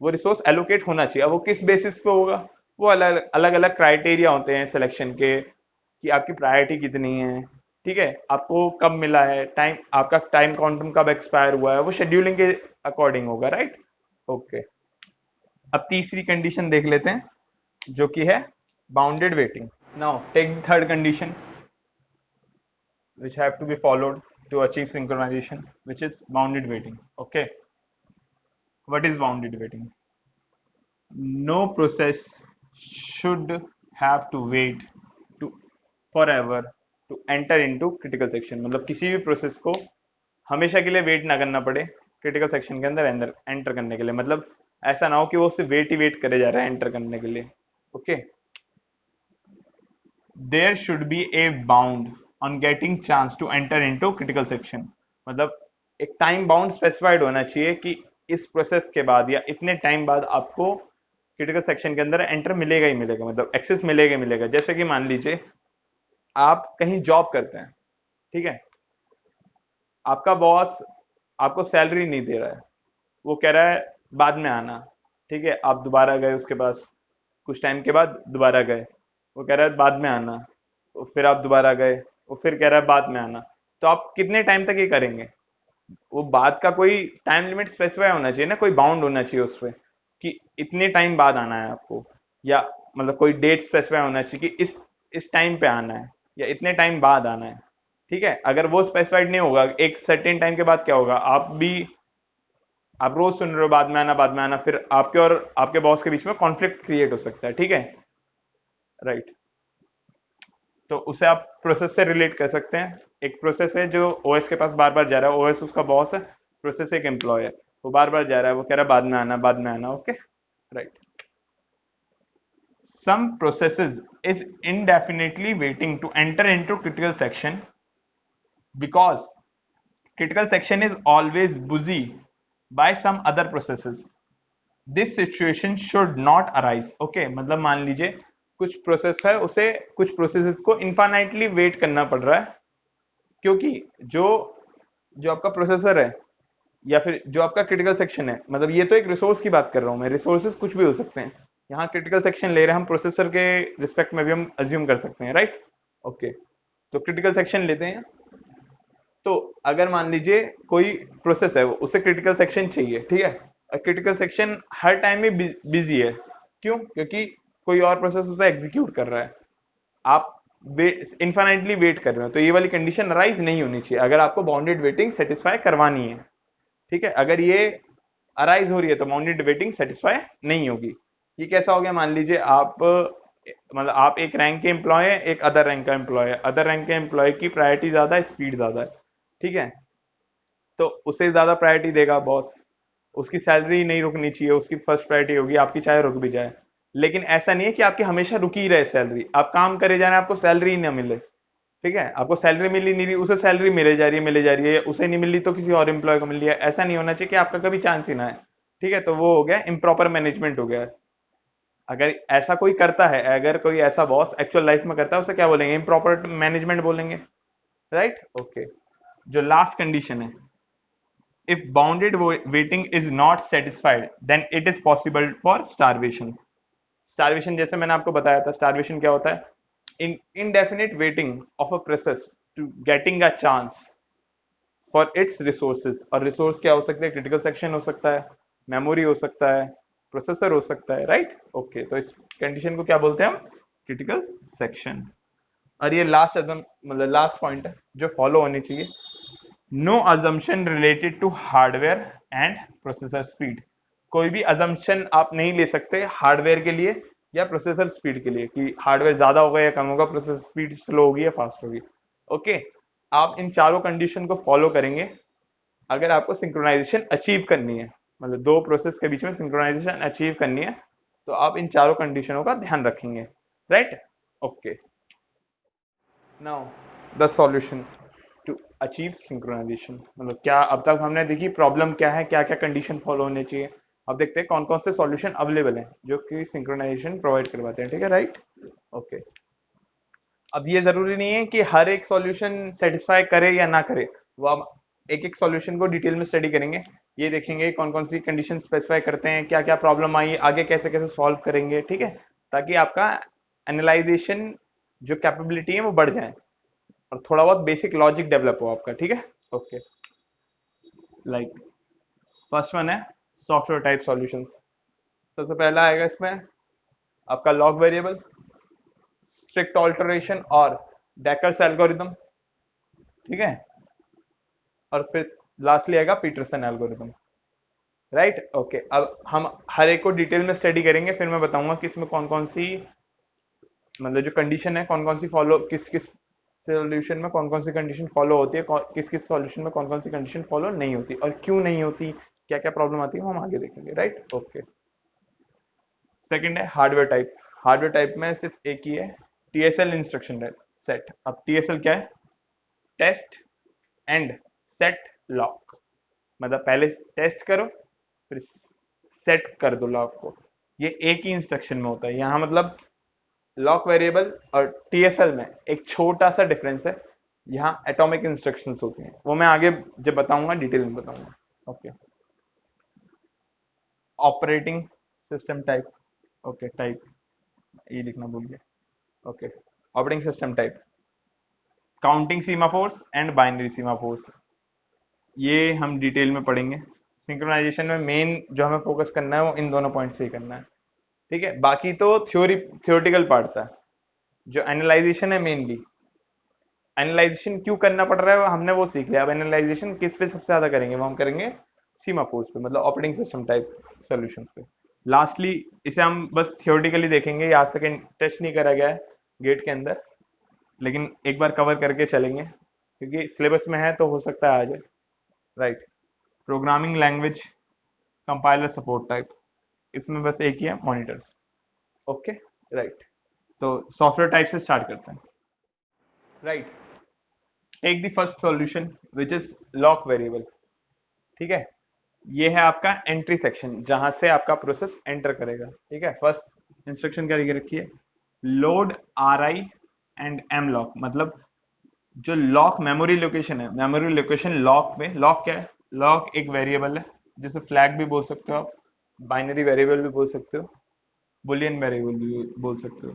वो रिसोर्स एलोकेट होना चाहिए। अब वो किस बेसिस पे होगा, वो अलग अलग अलग क्राइटेरिया होते हैं सिलेक्शन के, कि आपकी प्रायोरिटी कितनी है, ठीक है, आपको कब मिला है, टाइम आपका टाइम क्वांटम कब एक्सपायर हुआ है, वो शेड्यूलिंग के अकॉर्डिंग होगा, राइट। ओके, अब तीसरी कंडीशन देख लेते हैं जो कि है bounded waiting. Now take the third condition which have to be followed to achieve synchronization, which is bounded waiting. Okay, what is bounded waiting? No process should have to wait to forever to enter into critical section। मतलब किसी भी process को हमेशा के लिए wait ना करना पड़े क्रिटिकल सेक्शन के अंदर एंटर करने के लिए। मतलब ऐसा ना हो कि वो सिर्फ वेट ही वेट करे जा रहा है एंटर करने के लिए। Okay, there should be a bound on getting chance to enter into critical section. मतलब एक टाइम बाउंड स्पेसिफाइड होना चाहिए कि इस प्रोसेस के बाद या इतने टाइम बाद आपको क्रिटिकल सेक्शन के अंदर एंटर मिलेगा ही मिलेगा, मतलब एक्सेस मिलेगा ही मिलेगा। जैसे कि मान लीजिए आप कहीं जॉब करते हैं, ठीक है, आपका बॉस आपको सैलरी नहीं दे रहा है, वो कह रहा है बाद में आना, ठीक है, आप दोबारा गए उसके पास, कुछ टाइम के बाद दोबारा गए, वो कह रहा है बाद में आना, तो फिर आप दोबारा गए, वो फिर कह रहा है बाद में आना। तो आप कितने टाइम तक ये करेंगे? वो बाद का कोई टाइम लिमिट स्पेसिफाई होना चाहिए ना, कोई बाउंड होना चाहिए उस पे कि इतने टाइम बाद आना है आपको, या मतलब कोई डेट स्पेसिफाई होना चाहिए कि इस टाइम पे आना है या इतने टाइम बाद आना है। ठीक है, अगर वो स्पेसिफाइड नहीं होगा एक सर्टेन टाइम के बाद, क्या होगा, आप रोज सुन रहे हो बाद में आना बाद में आना, फिर आपके और आपके बॉस के बीच में कॉन्फ्लिक्ट क्रिएट हो सकता है। ठीक है, राइट। तो उसे आप प्रोसेस से रिलेट कर सकते हैं। एक प्रोसेस है जो ओएस के पास बार बार जा रहा है, ओएस उसका बॉस है, प्रोसेस एक एम्प्लॉय है, वो बार बार जा रहा है, वो कह रहा है बाद में आना बाद में आना। Okay, right. Some processes is indefinitely waiting to enter into critical section because critical section is always busy by some other processes. This situation should not arise. Okay, मतलब मान लीजिए कुछ प्रोसेस है, उसे कुछ प्रोसेसेस को इन्फानाइटली वेट करना पड़ रहा है, क्योंकि जो जो आपका प्रोसेसर है या फिर जो आपका क्रिटिकल सेक्शन है, मतलब ये तो एक रिसोर्स की बात कर रहा हूं मैं, रिसोर्सेज कुछ भी हो सकते हैं, यहाँ क्रिटिकल सेक्शन ले रहे हैं हम, प्रोसेसर के रिस्पेक्ट में भी हम अज्यूम कर सकते हैं, राइट। ओके, तो क्रिटिकल सेक्शन लेते हैं। तो अगर मान लीजिए कोई प्रोसेस है, उसे क्रिटिकल सेक्शन चाहिए, ठीक है, और क्रिटिकल सेक्शन हर टाइम में बिजी है, क्यों? क्योंकि कोई और प्रोसेस उसे एग्जीक्यूट कर रहा है, आप इन्फाइनाइटली वेट कर रहे हो, तो ये वाली कंडीशन अराइज नहीं होनी चाहिए अगर आपको बाउंडेड वेटिंग सेटिस्फाई करवानी है। ठीक है, अगर ये अराइज हो रही है तो बाउंडेड वेटिंग सेटिस्फाई नहीं होगी। ये कैसा हो गया, मान लीजिए आप मतलब आप एक रैंक के एम्प्लॉय है, एक अदर रैंक का एम्प्लॉय है, अदर रैंक के एम्प्लॉय की प्रायोरिटी ज्यादा है, स्पीड ज्यादा है, ठीक है, तो उसे ज्यादा प्रायोरिटी देगा बॉस, उसकी सैलरी नहीं रुकनी चाहिए, उसकी फर्स्ट प्रायोरिटी होगी, आपकी चाहे रुक भी जाए। लेकिन ऐसा नहीं है कि आपकी हमेशा रुकी ही रहे सैलरी, आप काम करे जा रहे हैं, आपको सैलरी ही ना मिले, ठीक है, आपको सैलरी मिली नहीं रही, उसे सैलरी मिले जा रही है, मिले जा रही है, उसे नहीं मिल रही तो किसी और एम्प्लॉय को मिल रही है, ऐसा नहीं होना चाहिए कि आपका कभी चांस ही ना है। ठीक है, तो वो हो गया इम्प्रॉपर मैनेजमेंट हो गया। अगर ऐसा कोई करता है, अगर कोई ऐसा बॉस एक्चुअल लाइफ में करता है, उसे क्या बोलेंगे, इम्प्रॉपर मैनेजमेंट बोलेंगे, राइट। ओके, जो लास्ट कंडीशन है, if bounded waiting is not satisfied then it is possible for starvation। Starvation जैसे मैंने आपको बताया था, स्टारवेशन क्या होता है, in indefinite waiting of a process to getting a chance for its resources. और रिसोर्स क्या हो सकते हैं, क्रिटिकल सेक्शन हो सकता है, मेमोरी हो सकता है, प्रोसेसर हो सकता है, राइट। ओके, तो इस कंडीशन को क्या बोलते हैं हम, क्रिटिकल सेक्शन। और ये लास्ट मतलब लास्ट पॉइंट है जो फॉलो होनी चाहिए, no assumption related to hardware and processor speed. कोई भी अजम्पशन आप नहीं ले सकते हार्डवेयर के लिए या प्रोसेसर स्पीड के लिए कि हार्डवेयर ज्यादा होगा या कम होगा, प्रोसेसर स्पीड स्लो होगी या फास्ट होगी। ओके, आप इन चारों कंडीशन को फॉलो करेंगे अगर आपको सिंक्रोनाइजेशन अचीव करनी है, मतलब दो प्रोसेस के बीच में सिंक्रोनाइजेशन अचीव करनी है, तो आप इन चारों कंडीशनों का ध्यान रखेंगे, right. Okay, now the solution to achieve synchronization, मतलब क्या अब तक हमने देखी प्रॉब्लम क्या है, क्या क्या कंडीशन फॉलो होने चाहिए, अब देखते हैं कौन कौन से सॉल्यूशन अवेलेबल हैं जो कि सिंक्रोनाइजेशन प्रोवाइड करवाते हैं, ठीक है, राइट। ओके, अब ये जरूरी नहीं है कि हर एक सॉल्यूशन सेटिस्फाई करे या ना करे, वो अब एक एक सॉल्यूशन को डिटेल में स्टडी करेंगे, ये देखेंगे कौन कौन सी कंडीशन स्पेसिफाई करते हैं, क्या क्या प्रॉब्लम आई, आगे कैसे कैसे सॉल्व करेंगे, ठीक है, ताकि आपका एनालाइजेशन जो कैपेबिलिटी है वो बढ़ जाए और थोड़ा बहुत बेसिक लॉजिक डेवलप हो आपका, ठीक है। ओके, लाइक फर्स्ट वन है सॉफ्टवेयर टाइप सॉल्यूशंस। सबसे पहला आएगा इसमें आपका लॉग वेरिएबल, स्ट्रिक्ट ऑल्टरेशन और डेकर्स एल्गोरिथम, ठीक है, और फिर लास्टली आएगा पीटरसन एल्गोरिथम, राइट। ओके, अब हम हर एक को डिटेल में स्टडी करेंगे, फिर मैं बताऊंगा कि इसमें कौन कौन सी मतलब जो कंडीशन है कौन कौन सी फॉलो, किस किस सॉल्यूशन में कौन कौन सी कंडीशन फॉलो होती है, किस किस सॉल्यूशन में कौन कौन सी कंडीशन फॉलो नहीं होती और क्यों नहीं होती, क्या क्या प्रॉब्लम आती है वो हम आगे देखेंगे, राइट। ओके, सेकंड है हार्डवेयर टाइप। हार्डवेयर टाइप में सिर्फ एक ही है, टीएसएल इंस्ट्रक्शन सेट। अब टीएसएल क्या है? Test and set lock. मतलब पहले टेस्ट करो फिर सेट कर दो लॉक को, ये एक ही इंस्ट्रक्शन में होता है। यहाँ मतलब लॉक वेरिएबल और टीएसएल में एक छोटा सा डिफरेंस है, यहाँ एटॉमिक इंस्ट्रक्शंस होती हैं, वो मैं आगे जब बताऊंगा डिटेल में बताऊंगा। Okay, operating system type. Okay, type ये लिखना भूल गया। Okay, operating system type, counting semaphores and binary semaphores, ये हम डिटेल में पढ़ेंगे। सिंक्रोनाइजेशन में मेन जो हमें फोकस करना है वो इन दोनों पॉइंट्स पे ही करना है, ठीक है। बाकी तो थ्योरेटिकल पार्ट था। जो एनालाइजेशन है, मेनली एनालाइजेशन क्यों करना पड़ रहा है हमने वो सीख लिया। अब एनालाइजेशन किस पे सबसे ज्यादा करेंगे, वो हम करेंगे सीमाफोर्स पे, मतलब ऑपरेटिंग सिस्टम टाइप सॉल्यूशंस पे। लास्टली इसे हम बस थियोरेटिकली देखेंगे, आज तक टेस्ट नहीं करा गया है गेट के अंदर, लेकिन एक बार कवर करके चलेंगे क्योंकि सिलेबस में है तो हो सकता है आ जाए, right. Programming language, compiler support type, इसमें बस एक ही है, मॉनिटर्स। Okay, right. तो सॉफ्टवेयर टाइप से स्टार्ट करते हैं, right. Take the first solution which is lock variable, ठीक है। ये है आपका एंट्री सेक्शन, जहां से आपका प्रोसेस एंटर करेगा, ठीक है। फर्स्ट इंस्ट्रक्शन क्या लिख रखी है? Load R I and M lock. मतलब जो लॉक मेमोरी लोकेशन है, मेमोरी लोकेशन लॉक में, लॉक क्या है? लॉक एक वेरिएबल है जिसे फ्लैग भी बोल सकते हो आप, बाइनरी वेरिएबल भी बोल सकते हो, बुलियन वेरिएबल भी बोल सकते हो,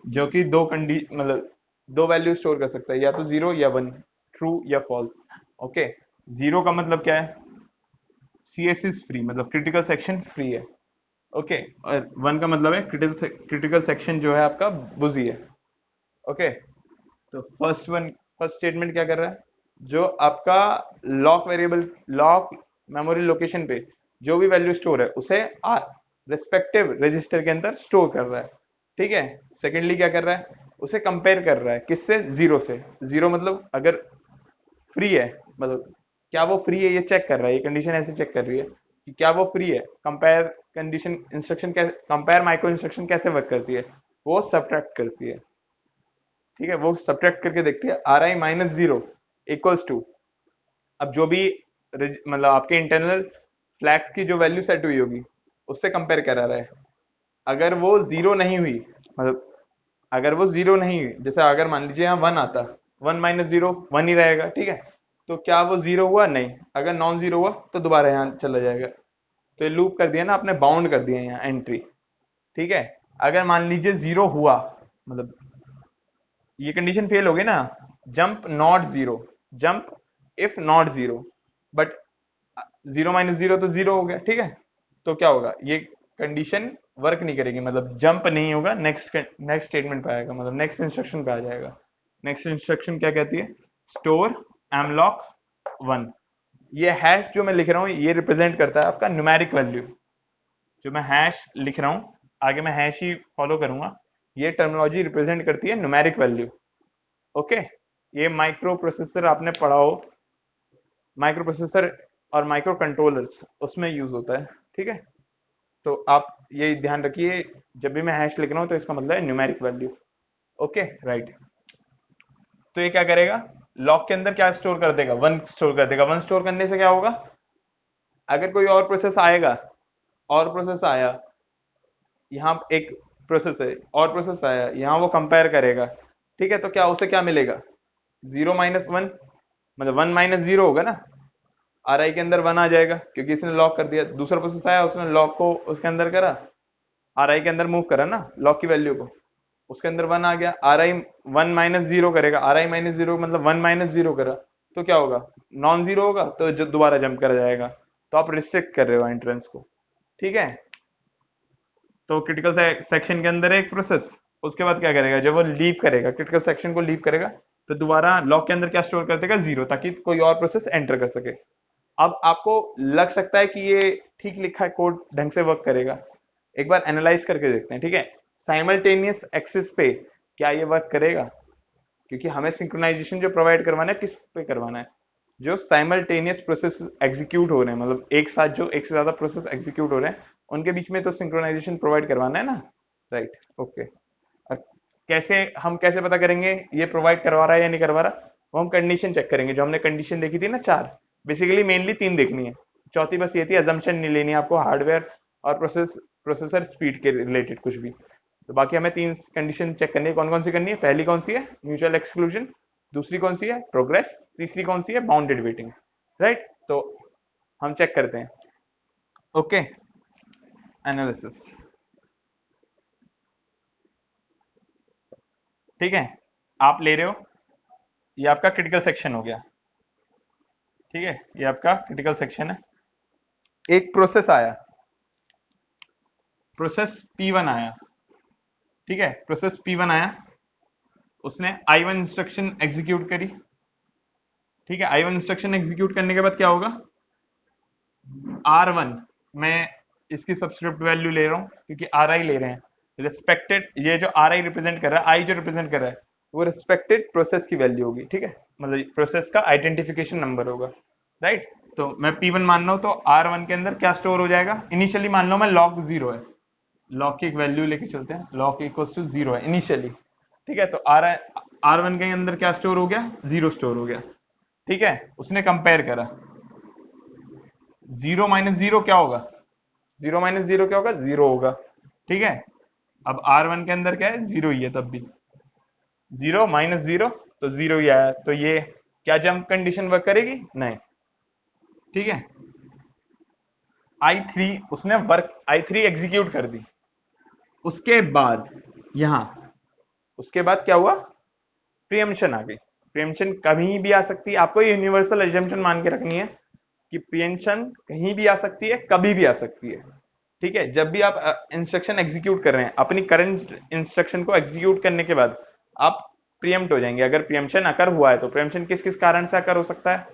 जो कि दो मतलब दो वैल्यू स्टोर कर सकता है, या तो जीरो या वन, ट्रू या फॉल्स। ओके, जीरो का मतलब क्या है? सीएस इज फ्री, मतलब क्रिटिकल सेक्शन फ्री है। ओके, और वन का मतलब है क्रिटिकल सेक्शन जो है आपका बुजी है। ओके, तो फर्स्ट स्टेटमेंट क्या कर रहा है? जो आपका lock variable, lock memory location पे जो भी वैल्यू स्टोर है उसे रिस्पेक्टिव रजिस्टर के अंदर स्टोर कर रहा है, ठीक है। सेकेंडली क्या कर रहा है? उसे कंपेयर कर रहा है किससे? जीरो से। जीरो मतलब अगर फ्री है, मतलब क्या वो फ्री है ये चेक कर रहा है, ये कंडीशन ऐसे चेक कर रही है कि क्या वो फ्री है। कंपेयर कंडीशन इंस्ट्रक्शन कैसे, कंपेयर माइक्रो इंस्ट्रक्शन कैसे वर्क करती है? वो सब्ट्रैक्ट करती है, ठीक है। वो सब्ट्रैक्ट करके देखती है R I minus zero equals to, अब जो भी मतलब आपके इंटरनल फ्लैग्स की जो वैल्यू सेट हुई होगी उससे कंपेयर करा रहा है। अगर वो जीरो नहीं हुई, मतलब अगर वो जीरो नहीं हुई, जैसे अगर मान लीजिए यहाँ वन आता, वन माइनस जीरो वन ही रहेगा, ठीक है। तो क्या वो जीरो हुआ? नहीं। अगर नॉन जीरो हुआ तो दोबारा यहाँ चला जाएगा। तो ये लूप कर दिया ना आपने, बाउंड कर दिया यहाँ एंट्री, ठीक है। अगर मान लीजिए जीरो हुआ, मतलब ये कंडीशन फेल हो गई ना, jump not zero, jump if not zero, but zero minus zero तो जीरो हो गया, ठीक है। तो क्या होगा? ये कंडीशन वर्क नहीं करेगी, मतलब जंप नहीं होगा, नेक्स्ट स्टेटमेंट पे आएगा, मतलब नेक्स्ट इंस्ट्रक्शन पे आ जाएगा। नेक्स्ट इंस्ट्रक्शन क्या कहती है? स्टोर एमलॉक वन। ये हैश जो मैं लिख रहा हूँ ये रिप्रेजेंट करता है आपका न्यूमेरिक वैल्यू। जो मैं हैश लिख रहा हूँ, आगे मैं हैश ही फॉलो करूंगा, ये टर्मिनोलॉजी रिप्रेजेंट करती है न्यूमेरिक वैल्यू। ओके, ये माइक्रो प्रोसेसर आपने पढ़ा हो, माइक्रो प्रोसेसर और माइक्रो कंट्रोलर्स उसमें यूज होता है, ठीक है। तो आप ये ध्यान रखिए, जब भी मैं हैश लिख रहा हूं तो इसका मतलब है न्यूमेरिक वैल्यू। Okay, right. तो ये क्या करेगा? लॉक के अंदर क्या स्टोर कर देगा? वन स्टोर कर देगा। वन स्टोर करने से क्या होगा? अगर कोई और प्रोसेस आएगा, और प्रोसेस आया, यहाँ एक प्रोसेस है, और प्रोसेस आया, यहाँ वो कंपेयर करेगा, ठीक है। तो क्या उसे क्या मिलेगा? जीरो माइनस वन, मतलब वन माइनस जीरो होगा ना, आर आई के अंदर वन आ जाएगा क्योंकि इसने लॉक कर दिया। दूसरा प्रोसेस आया, उसने लॉक को उसके अंदर करा, आर आई के अंदर मूव करा ना लॉक की वैल्यू को, उसके अंदर वन आ गया। Are I one minus zero करेगा, आर आई माइनस जीरो मतलब वन माइनस जीरो करा, तो क्या होगा? नॉन जीरो होगा, तो जो दोबारा जंप करा जाएगा। तो आप रिस्ट्रिक्ट कर रहे हो एंट्रेंस को, ठीक है। तो क्रिटिकल सेक्शन के अंदर एक प्रोसेस, उसके बाद क्या करेगा? जब वो लीव करेगा, क्रिटिकल सेक्शन को लीव करेगा, तो दोबारा लॉक के अंदर क्या स्टोर कर देगा? जीरो, ताकि कोई और प्रोसेस एंटर कर सके। अब आपको लग सकता है कि ये ठीक लिखा है, कोड ढंग से वर्क करेगा, एक बार एनालाइज करके देखते हैं, ठीक है। साइमल्टेनियस एक्सिस पे क्या ये वर्क करेगा? क्योंकि हमें सिंक्रोनाइजेशन जो प्रोवाइड करवाना है किस पे करवाना है? जो साइमल्टेनियस प्रोसेस एग्जीक्यूट हो रहे हैं, मतलब एक साथ जो एक से ज्यादा प्रोसेस एग्जीक्यूट हो रहे हैं, उनके बीच में तो सिंक्रोनाइजेशन प्रोवाइड करवाना है ना, राइट, ओके। और कैसे, हम कैसे पता करेंगे ये प्रोवाइड करवा रहा है या नहीं करवा रहा? वो हम कंडीशन चेक करेंगे, जो हमने कंडीशन देखी थी ना, चार, बेसिकली मेनली तीन देखनी है, चौथी बस ये थी अजम्पशन नहीं लेनी है आपको हार्डवेयर और प्रोसेसर स्पीड के रिलेटेड कुछ भी। तो बाकी हमें तीन कंडीशन चेक करनी है, कौन कौन सी करनी है? पहली कौन सी है? Mutual exclusion. दूसरी कौन सी है? प्रोग्रेस। तीसरी कौन सी है? Bounded waiting, right. तो हम चेक करते हैं, ओके। एनालिसिस, ठीक है, आप ले रहे हो, ये आपका क्रिटिकल सेक्शन हो गया, ठीक है, ये आपका क्रिटिकल सेक्शन है। एक प्रोसेस आया, प्रोसेस P1 आया, ठीक है, प्रोसेस P1 आया, उसने I1 इंस्ट्रक्शन एग्जीक्यूट करी, ठीक है। I1 इंस्ट्रक्शन एग्जीक्यूट करने के बाद क्या होगा? R1, मैं इसकी सबस्क्रिप्ट वैल्यू ले रहा हूं क्योंकि RI ले रहे हैं, रिस्पेक्टेड, ये जो RI रिप्रेजेंट कर रहा है, I जो रिप्रेजेंट कर रहा है, वो रिस्पेक्टेड प्रोसेस की वैल्यू होगी, ठीक है, मतलब प्रोसेस का आइडेंटिफिकेशन नंबर होगा, राइट। तो मैं P1 मान रहा हूं, तो R1 के अंदर क्या स्टोर हो जाएगा? इनिशियली मान लो मैं लॉग 0 है, लॉग की एक वैल्यू लेके चलते हैं, लॉग इक्वल्स टू 0 है इनिशियली, ठीक है। तो R1 के अंदर क्या स्टोर हो गया? 0 स्टोर हो गया, ठीक है। उसने कंपेयर करा, 0 - 0 क्या होगा? 0 - 0 क्या होगा? 0 होगा, ठीक है। अब R1 के अंदर क्या है? 0 ही है, तब भी 0 - 0 तो 0 ही आया, तो ये क्या जंप कंडीशन वर्क करेगी? नहीं, ठीक है। I3 उसने वर्क, I3 एग्जीक्यूट कर दी, उसके बाद यहां, उसके बाद क्या हुआ? प्रियम्पशन आ गई। प्रियम्पशन कहीं भी आ सकती है, आपको ये यूनिवर्सल एजम्पशन मान के रखनी है कि प्रियम्पशन कहीं भी आ सकती है, कभी भी आ सकती है, ठीक है। जब भी आप इंस्ट्रक्शन एग्जीक्यूट कर रहे हैं, अपनी करंट इंस्ट्रक्शन को एग्जीक्यूट करने के बाद आप प्रियम्प्ट हो जाएंगे। अगर प्रियम्पशन अकर हुआ है, तो प्रियम्पशन किस किस कारण से अकर हो सकता है?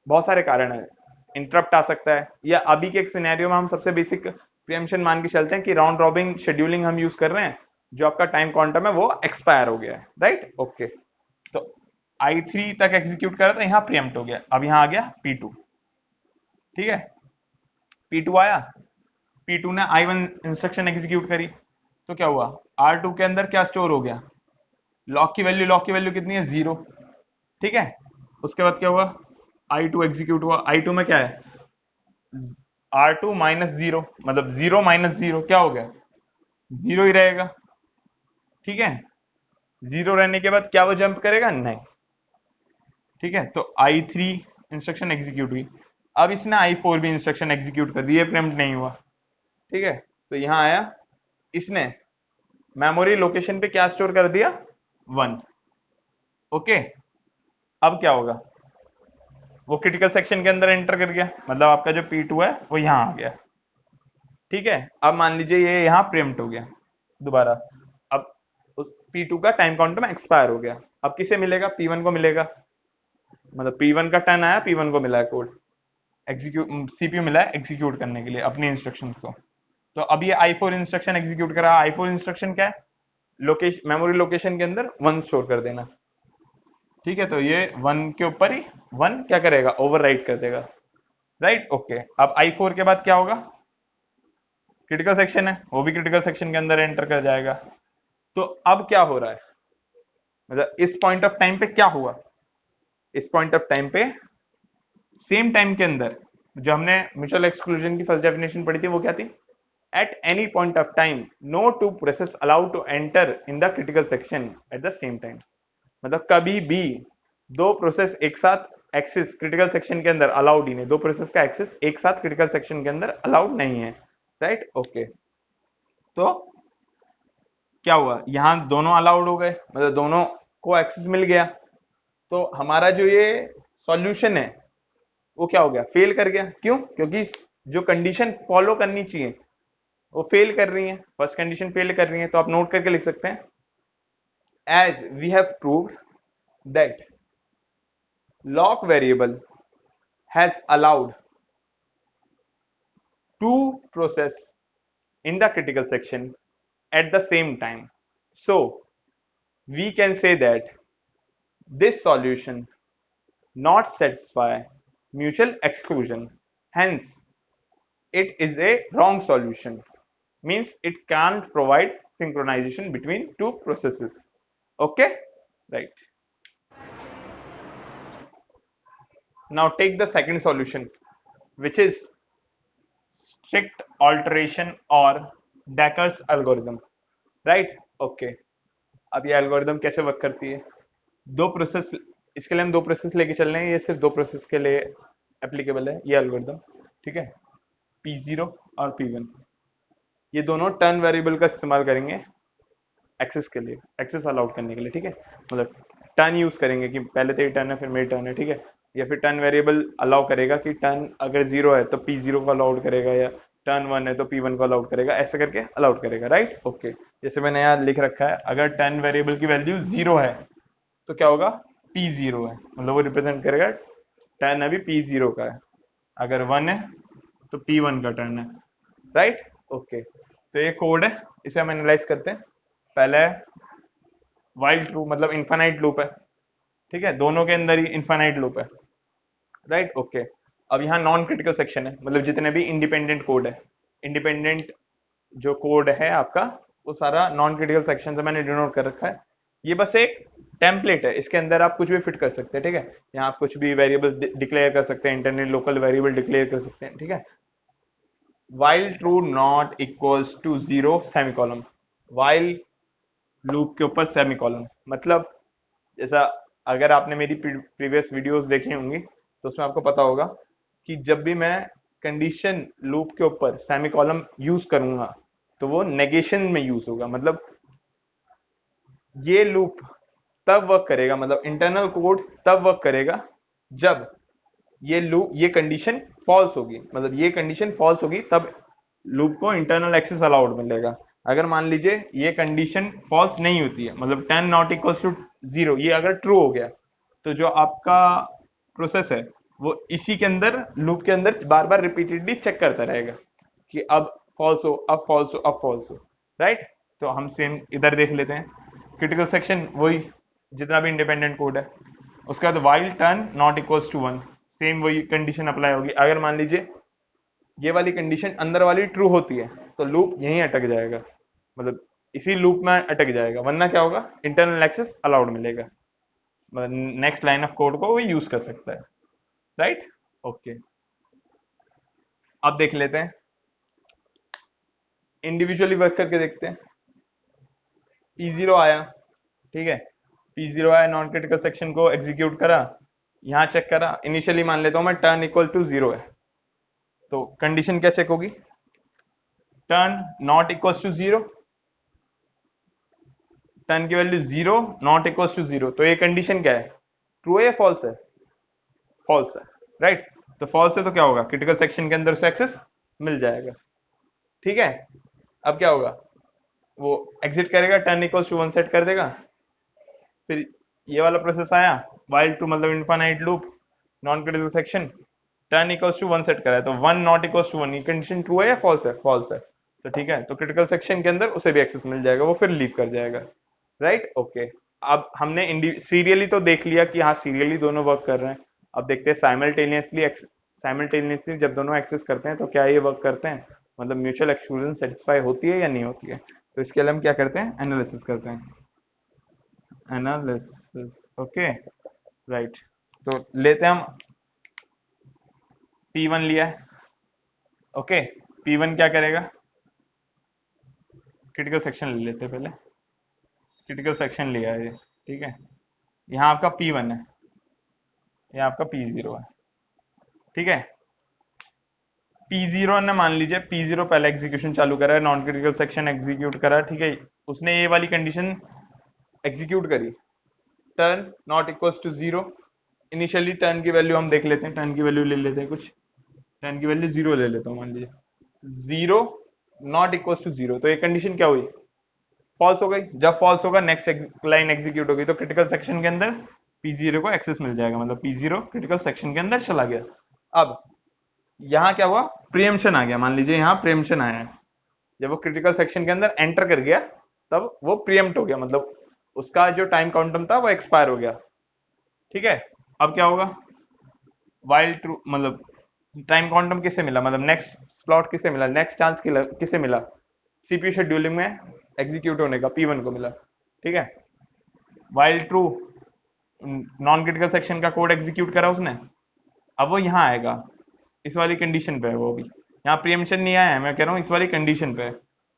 बहुत सारे कारण है, इंटरप्ट आ सकता है, या अभी के एक सिनेरियो में हम सबसे बेसिक प्रियम्पशन मान के चलते हैं कि राउंड रॉबिन शेड्यूलिंग हम यूज कर रहे हैं, जो आपका टाइम क्वांटम है वो एक्सपायर हो गया है, राइट, ओके। तो I3 तक एग्जीक्यूट करा था, यहां प्रियम्प्ट हो गया, अब यहां आ गया P2, ठीक है। P2 आया, P2 ने I1 इंस्ट्रक्शन एग्जीक्यूट करी, तो क्या हुआ? R2 के अंदर क्या स्टोर हो गया? लॉक की वैल्यू कितनी है? 0, ठीक है। उसके बाद क्या हुआ? I2 एग्जीक्यूट हुआ, I2 में क्या है? R2 - 0, मतलब 0 - 0 क्या हो गया? 0 ही रहेगा, ठीक है। 0 रहने के बाद क्या वो जंप करेगा? नहीं, ठीक है। तो I3 इंस्ट्रक्शन एग्जीक्यूट हुई, अब इसने I4 भी इंस्ट्रक्शन एग्जीक्यूट कर दी, ये प्रियम्प्ट नहीं हुआ, ठीक है। तो यहां आया, इसने मेमोरी लोकेशन पे क्या स्टोर कर दिया? 1, ओके। अब क्या होगा? वो क्रिटिकल सेक्शन के अंदर एंटर कर गया, मतलब आपका जो P2 है वो यहां आ गया, ठीक है। अब मान लीजिए ये यहाँ प्रियम्प्ट हो गया दोबारा, अब उस P2 का टाइम क्वांटम एक्सपायर हो गया, अब किसे मिलेगा? P1 को मिलेगा, मतलब P1 का टर्न आया, P1 को मिला है कोड, एग्जीक्यूट सीपीयू मिला है एग्जीक्यूट करने के लिए अपनी इंस्ट्रक्शन को। तो अब ये I4 इंस्ट्रक्शन एग्जीक्यूट करा, I4 इंस्ट्रक्शन क्या है? लोकेशन, मेमोरी लोकेशन के अंदर 1 स्टोर कर देना, ठीक है। तो ये 1 के ऊपर ही 1 क्या करेगा? ओवरराइट कर देगा, राइट, ओके। अब I4 के बाद क्या होगा? क्रिटिकल सेक्शन है, वो भी क्रिटिकल सेक्शन के अंदर एंटर कर जाएगा। तो अब क्या हो रहा है, मतलब इस पॉइंट ऑफ टाइम पे क्या हुआ? इस पॉइंट ऑफ टाइम पे सेम टाइम के अंदर जो हमने म्यूचुअल एक्सक्लूजन की फर्स्ट डेफिनेशन पढ़ी थी, वो क्या थी? At any point of time no two process allowed to enter in the critical section at the same time, मतलब कभी भी दो प्रोसेस एक साथ एक्सेस क्रिटिकल सेक्शन के अंदर अलाउड ही नहीं, दो प्रोसेस का एक्सेस एक साथ क्रिटिकल सेक्शन के अंदर अलाउड नहीं है, राइट, ओके। तो क्या हुआ? यहां दोनों अलाउड हो गए, मतलब दोनों को एक्सेस मिल गया, तो हमारा जो ये सॉल्यूशन है वो क्या हो गया? फेल कर गया। क्यों? क्योंकि जो कंडीशन फॉलो करनी चाहिए वो फेल कर रही है, फर्स्ट कंडीशन फेल कर रही है। तो आप नोट करके लिख सकते हैं, as we have proved that lock variable has allowed two process in the critical section at the same time. So we can say that this solution not satisfy mutual exclusion. Hence, it is a wrong solution. Means it can't provide synchronization between two processes. Okay, right. Now take the second solution, which is strict alteration or Decker's algorithm. Right? Okay. अब ये algorithm कैसे work करती है? दो process, इसके लिए हम दो प्रोसेस लेके चल रहे हैं, ये सिर्फ दो प्रोसेस के लिए एप्लीकेबल है ये एल्गोरिदम, ठीक है? P0 और P1, ये दोनों टर्न वेरिएबल का इस्तेमाल करेंगे एक्सेस के लिए, एक्सेस अलाउड करने के लिए, ठीक है? मतलब टर्न यूज करेंगे कि पहले तेरी टर्न है फिर मेरी टर्न है, ठीक है? या फिर टर्न वेरिएबल अलाउ करेगा कि टर्न अगर 0 है तो P0 को अलाउड करेगा, या टर्न 1 है तो P1 को अलाउड करेगा, ऐसे करके अलाउड करेगा, राइट? ओके, जैसे मैंने यहाँ लिख रखा है, अगर टर्न वेरिएबल की वैल्यू 0 है तो क्या होगा? P0 है, मतलब वो रिप्रेजेंट करेगा टर्न अभी P0 का है। अगर 1 है तो P1 का टर्न है, राइट? ओके, तो ये कोड है, इसे हम एनालाइज करते हैं। पहले वाइल ट्रू, मतलब इन्फानाइट लूप है, ठीक है? दोनों के अंदर ही इन्फानाइट लूप है, राइट? ओके, अब यहाँ नॉन क्रिटिकल सेक्शन है, मतलब जितने भी इंडिपेंडेंट कोड है, इंडिपेंडेंट जो कोड है आपका, वो सारा नॉन क्रिटिकल सेक्शन से मैंने डिनोट कर रखा है। ये बस एक टेम्पलेट है, इसके अंदर आप कुछ भी फिट कर सकते हैं, ठीक है? यहाँ आप कुछ भी वेरिएबल डिक्लेयर कर सकते हैं, इंटरनल लोकल वेरिएबल डिक्लेयर कर सकते हैं, ठीक है? While true not equals to 0 semicolon, while loop के ऊपर सेमीकोलन, मतलब जैसा अगर आपने मेरी प्रीवियस वीडियोस देखी होंगी तो उसमें आपको पता होगा कि जब भी मैं कंडीशन लूप के ऊपर सेमीकोलन यूज करूंगा तो वो नेगेशन में यूज होगा, मतलब ये लूप तब वर्क करेगा, मतलब इंटरनल कोड तब वर्क करेगा जब ये लूप, ये कंडीशन फॉल्स होगी, मतलब ये कंडीशन फॉल्स होगी तब लूप को इंटरनल एक्सेस अलाउड मिलेगा। अगर मान लीजिए ये कंडीशन फॉल्स नहीं होती है, मतलब 10 नॉट इक्वल्स टू 0, ये अगर ट्रू हो गया तो जो आपका प्रोसेस है वो इसी के अंदर, लूप के अंदर बार बार रिपीटेडली चेक करता रहेगा कि अब फॉल्स हो, अब फॉल्स हो, अब फॉल्स हो, राइट? तो हम सेम इधर देख लेते हैं, क्रिटिकल सेक्शन वही जितना भी इंडिपेंडेंट कोड है, उसके बाद while turn not equals to 1, same वही कंडीशन अप्लाई होगी। अगर मान लीजिए ये वाली कंडीशन अंदर वाली ट्रू होती है तो लूप यहीं अटक जाएगा, मतलब इसी लूप में अटक जाएगा, वरना क्या होगा? इंटरनल एक्सेस अलाउड मिलेगा, नेक्स्ट लाइन ऑफ कोड को वो यूज कर सकता है, राइट? ओके, अब देख लेते हैं, इंडिविजुअली वर्क करके देखते हैं। P0 आया, ठीक है? P0 आया, नॉन क्रिटिकल सेक्शन को एग्जीक्यूट करा, यहाँ चेक करा, इनिशियली मान लेता हूं मैं टर्न इक्वल टू 0 है, तो कंडीशन क्या चेक होगी? Turn not equal to 0, turn की वैल्यू 0, नॉट इक्वल टू 0, तो ये कंडीशन क्या है? ट्रू है या फॉल्स है? फॉल्स है, राइट? तो फॉल्स है तो क्या होगा? क्रिटिकल सेक्शन के अंदर उसे एक्सेस मिल जाएगा, ठीक है? अब क्या होगा? वो एग्जिट करेगा, टर्न इक्वल्स टू 1 सेट कर देगा, फिर ये वाला प्रोसेस आया, वाइल टू मतलब infinite loop, non critical section, turn equals to 1 set करा है, तो 1 नॉट इक्वल्स टू 1, ये कंडीशन ट्रू है या फॉल्स है? फॉल्स है, तो ठीक है, तो क्रिटिकल सेक्शन के अंदर उसे भी एक्सेस मिल जाएगा, वो फिर लीव कर जाएगा, राइट? ओके, अब हमने सीरियली तो देख लिया कि हाँ सीरियली दोनों वर्क कर रहे हैं। अब देखते हैं साइमल्टेनियसली, साइमल्टेनियसली जब दोनों एक्सेस करते हैं तो क्या ये वर्क करते हैं, मतलब म्यूचुअल एक्सक्लूजन सेटिस्फाई होती है या नहीं होती है? तो इसके लिए हम क्या करते हैं? एनालिसिस करते हैं, एनालिसिस, ओके, राइट। तो लेते हैं हम P1 लिया है, ओके, P1 क्या करेगा? क्रिटिकल सेक्शन ले लेते हैं पहले, क्रिटिकल सेक्शन लिया है ये, ठीक है? यहाँ आपका P1 है, यहाँ आपका P0 है, ठीक है? P0 ने मान लीजिए P0 पहले एग्जीक्यूशन चालू करा है, नॉन क्रिटिकल सेक्शन एग्जीक्यूट करा, ठीक है? उसने ये वाली कंडीशन एग्जीक्यूट करी, turn not equals to 0, initially turn की वैल्यू हम देख लेते हैं, टर्न की वैल्यू ले लेते हैं कुछ, टर्न की वैल्यू 0 ले लेता हूँ, मान लीजिए 0 नॉट इक्वल्स टू 0, तो ये कंडीशन क्या हुई? फॉल्स हो गई। जब फॉल्स होगा नेक्स्ट लाइन एग्जीक्यूट होगी, तो क्रिटिकल सेक्शन के अंदर P0 को एक्सेस मिल जाएगा, मतलब P0 क्रिटिकल सेक्शन के अंदर चला गया। अब यहाँ क्या हुआ? प्रियम्पशन आ गया, मान लीजिए यहाँ प्रियम्पशन आया है, जब वो क्रिटिकल सेक्शन के अंदर एंटर कर गया तब वो प्रियम्प्ट हो गया, मतलब उसका जो टाइम काउंटम था वो एक्सपायर हो गया, ठीक है? अब क्या होगा? वाइल ट्रू मतलब टाइम क्वांटम किससे मिला, मतलब नेक्स्ट स्लॉट किससे मिला, नेक्स्ट चांस किससे मिला, सीपीयू शेड्यूलिंग में एग्जीक्यूट होने का P1 को मिला। ठीक है, while true non critical section का कोड एग्जीक्यूट करा उसने, अब वो यहाँ आएगा, इस वाली कंडीशन पे है वो भी, यहाँ प्रीएम्पशन नहीं आया है, मैं कह रहा हूँ इस वाली कंडीशन पे है।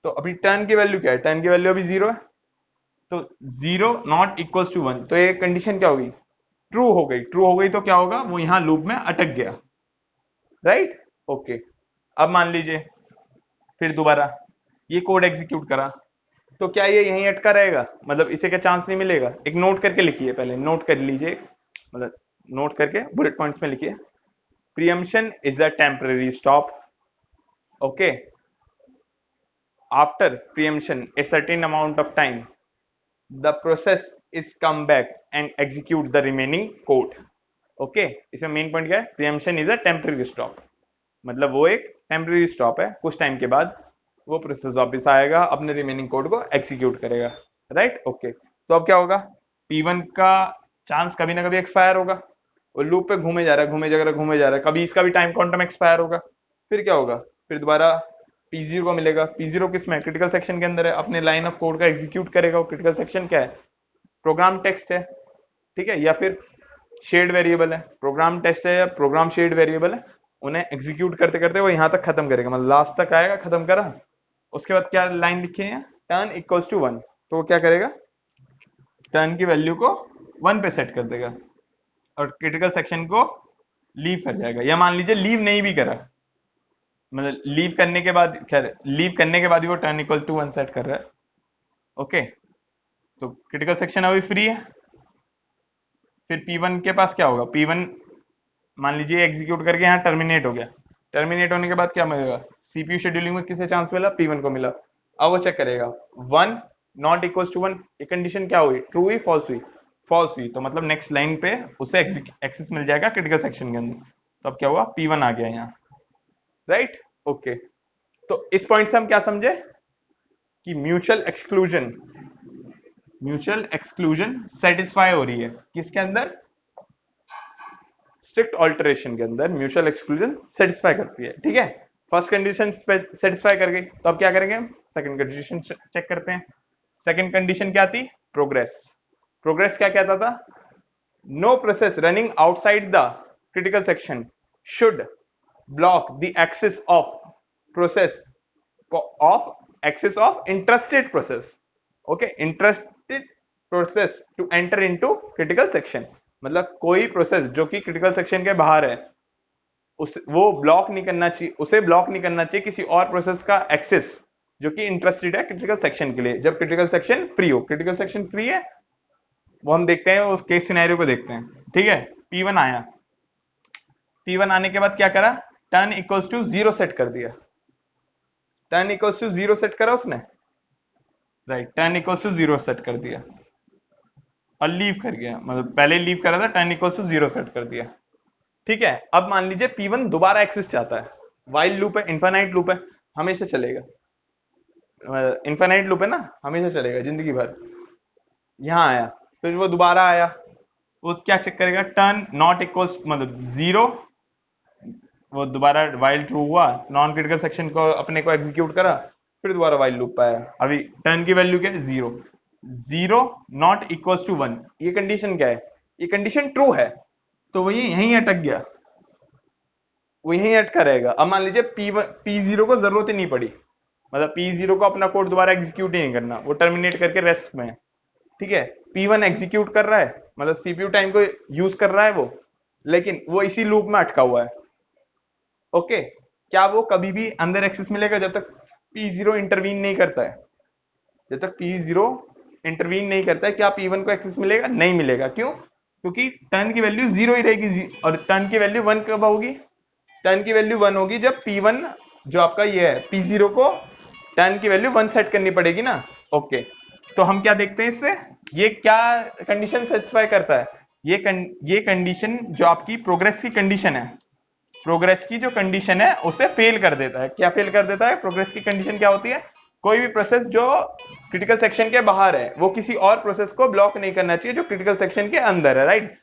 तो अभी टर्न की वैल्यू क्या है, टर्न की वैल्यू अभी 0 है, तो 0 नॉट इक्वल्स टू 1, तो ये कंडीशन क्या होगी, ट्रू हो गई। ट्रू हो गई तो क्या होगा, वो यहाँ लूप में अटक गया, राइट। ओके, अब मान लीजिए फिर दोबारा ये कोड एग्जीक्यूट करा, तो क्या ये यहीं अटका रहेगा, मतलब इसे क्या चांस नहीं मिलेगा। एक नोट करके लिखिए, पहले नोट कर लीजिए, मतलब नोट करके बुलेट पॉइंट्स में लिखिए, preemption is a temporary stop. Okay, after preemption a certain amount of time the process is come back and execute the remaining code. Okay, इसमें मेन पॉइंट क्या है, preemption is a temporary stop, मतलब वो एक temporary stop है, कुछ time के बाद वो प्रोसेस वापस आएगा, अपने रिमेनिंग कोड को एग्जीक्यूट करेगा, राइट। ओके, तो अब क्या होगा, P1 का चांस कभी ना कभी एक्सपायर होगा, वो लूप पे घूमे जा रहा है, घूमे जा रहा है, घूमे जा रहा है, कभी इसका भी टाइम क्वांटम एक्सपायर होगा, फिर क्या होगा, फिर दोबारा P0 को मिलेगा। P0 किस में, क्रिटिकल सेक्शन के अंदर है, अपने लाइन ऑफ कोड का एग्जीक्यूट करेगा। वो क्रिटिकल सेक्शन क्या है, प्रोग्राम टेक्स्ट है, ठीक है, या फिर शेड वेरिएबल है, प्रोग्राम टेस्ट है या प्रोग्राम शेड वेरिएबल है, उन्हें एग्जीक्यूट करते करते वो यहां तक खत्म करेगा, मतलब लास्ट तक आएगा, खत्म करा, उसके बाद क्या लाइन लिखी है, टर्न इक्वल्स टू 1, तो वो क्या करेगा, टर्न की वैल्यू को 1 पे सेट कर देगा और क्रिटिकल सेक्शन को लीव कर जाएगा, या मान लीजिए लीव नहीं भी करा, मतलब लीव करने के बाद क्या, लीव करने के बाद ही वो टर्न इक्वल टू 1 सेट कर रहा है। ओके, तो क्रिटिकल सेक्शन अभी फ्री है, फिर P1 के पास क्या होगा, P1 मान लीजिए एग्जीक्यूट करके यहाँ टर्मिनेट हो गया, टर्मिनेट होने के बाद क्या मिलेगा, सीपीयू शेड्यूलिंग में किसे चांस मिला, P1 को मिला। अब वो चेक करेगा 1 नॉट इक्वल्स टू 1, ये कंडीशन क्या हुई, ट्रू हुई फॉल्स हुई, फॉल्स हुई, तो मतलब नेक्स्ट लाइन पे उसे एक्सेस मिल जाएगा क्रिटिकल सेक्शन के अंदर, तो अब क्या हुआ, P1 आ गया यहाँ, राइट। ओके, तो इस पॉइंट से हम क्या समझे कि म्यूचुअल एक्सक्लूजन सेटिस्फाई हो रही है किसके अंदर, स्ट्रिक्ट ऑल्टरेशन के अंदर म्यूचुअल एक्सक्लूजन सेटिस्फाई करती है। ठीक है, फर्स्ट कंडीशन सेटिस्फाई कर गई, तो अब क्या करेंगे हम, सेकंड कंडीशन चेक करते हैं। सेकंड कंडीशन क्या थी, प्रोग्रेस। प्रोग्रेस क्या कहता था, no process running outside the critical section should block the access of process of interested process. Okay, interested process to enter into critical section, मतलब कोई process जो कि क्रिटिकल सेक्शन के बाहर है उस वो ब्लॉक नहीं करना चाहिए, उसे ब्लॉक नहीं करना चाहिए किसी और प्रोसेस का एक्सेस जो कि इंटरेस्टेड है क्रिटिकल सेक्शन के लिए, जब क्रिटिकल सेक्शन फ्री हो। क्रिटिकल सेक्शन फ्री है, वो हम देखते हैं, उस केस सिनेरियो को देखते हैं। ठीक है, P1 आया, P1 आने के बाद क्या करा, टर्न इक्वल्स टू 0 सेट कर दिया, टर्न इक्वल्स टू 0 सेट करा उसने, right, turn equals to 0 set कर दिया और लीव कर गया, मतलब पहले लीव करा था, टर्न इक्वल्स टू 0 सेट कर दिया। ठीक है, अब मान लीजिए P1 दोबारा एक्सेस चाहता है, वाइल लूप है, इनफाइनाइट लूप है, हमेशा चलेगा, इनफाइनाइट लूप है ना, हमेशा चलेगा जिंदगी भर। यहाँ आया, फिर वो दोबारा आया, वो क्या चेक करेगा, टर्न नॉट इक्वल्स मतलब 0, वो दोबारा वाइल ट्रू हुआ, नॉन क्रिटिकल सेक्शन को अपने को एग्जीक्यूट करा, फिर दोबारा वाइल लूप आया, अभी टर्न की वैल्यू क्या है, 0, 0 नॉट इक्वल्स टू 1, ये कंडीशन क्या है, ये कंडीशन ट्रू है, तो वो यहीं अटक गया, वो यहीं अटका रहेगा। अब मान लीजिए P0 को जरूरत ही नहीं पड़ी, मतलब P0 को अपना कोड दोबारा एग्जीक्यूट ही नहीं करना, वो टर्मिनेट करके रेस्ट में है। ठीक है, P1 एग्जीक्यूट कर रहा है, मतलब सीपीयू टाइम को यूज कर रहा है वो, लेकिन वो इसी लूप में अटका हुआ है। ओके, क्या वो कभी भी अंदर एक्सेस मिलेगा जब तक P0 इंटरवीन नहीं करता है, जब तक P0 इंटरवीन नहीं करता है क्या P1 को एक्सेस मिलेगा, नहीं मिलेगा। क्यों, क्योंकि टर्न की वैल्यू 0 ही रहेगी, और टर्न की वैल्यू 1 कब होगी, टर्न की वैल्यू 1 होगी जब P1 जो आपका ये है P0 को टर्न की वैल्यू 1 सेट करनी पड़ेगी ना। ओके, तो हम क्या देखते हैं इससे, ये क्या कंडीशन सेटिस्फाई करता है, ये कंडीशन जो आपकी प्रोग्रेस की कंडीशन है, प्रोग्रेस की जो कंडीशन है उसे फेल कर देता है। क्या फेल कर देता है, प्रोग्रेस की कंडीशन क्या होती है, कोई भी प्रोसेस जो क्रिटिकल सेक्शन के बाहर है वो किसी और प्रोसेस को ब्लॉक नहीं करना चाहिए जो क्रिटिकल सेक्शन के अंदर है, राइट।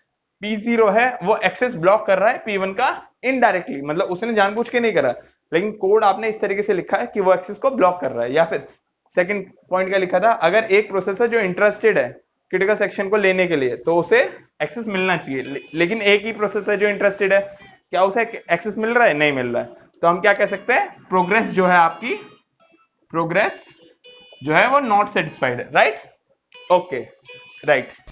P0 है वो एक्सेस ब्लॉक कर रहा है P1 का इनडायरेक्टली, मतलब उसने जानबूझ के नहीं करा, लेकिन कोड आपने इस तरीके से लिखा है कि वो एक्सेस को ब्लॉक कर रहा है। या फिर सेकंड पॉइंट क्या लिखा था, अगर एक प्रोसेसर जो इंटरेस्टेड है क्रिटिकल सेक्शन को लेने के लिए तो उसे एक्सेस मिलना चाहिए, लेकिन एक ही प्रोसेसर जो इंटरेस्टेड है, क्या उसे एक्सेस मिल रहा है? नहीं मिल रहा है। तो हम क्या कह सकते हैं, प्रोग्रेस जो है आपकी, प्रोग्रेस जो है वो नॉट सेटिस्फाइड है, राइट? Okay, right.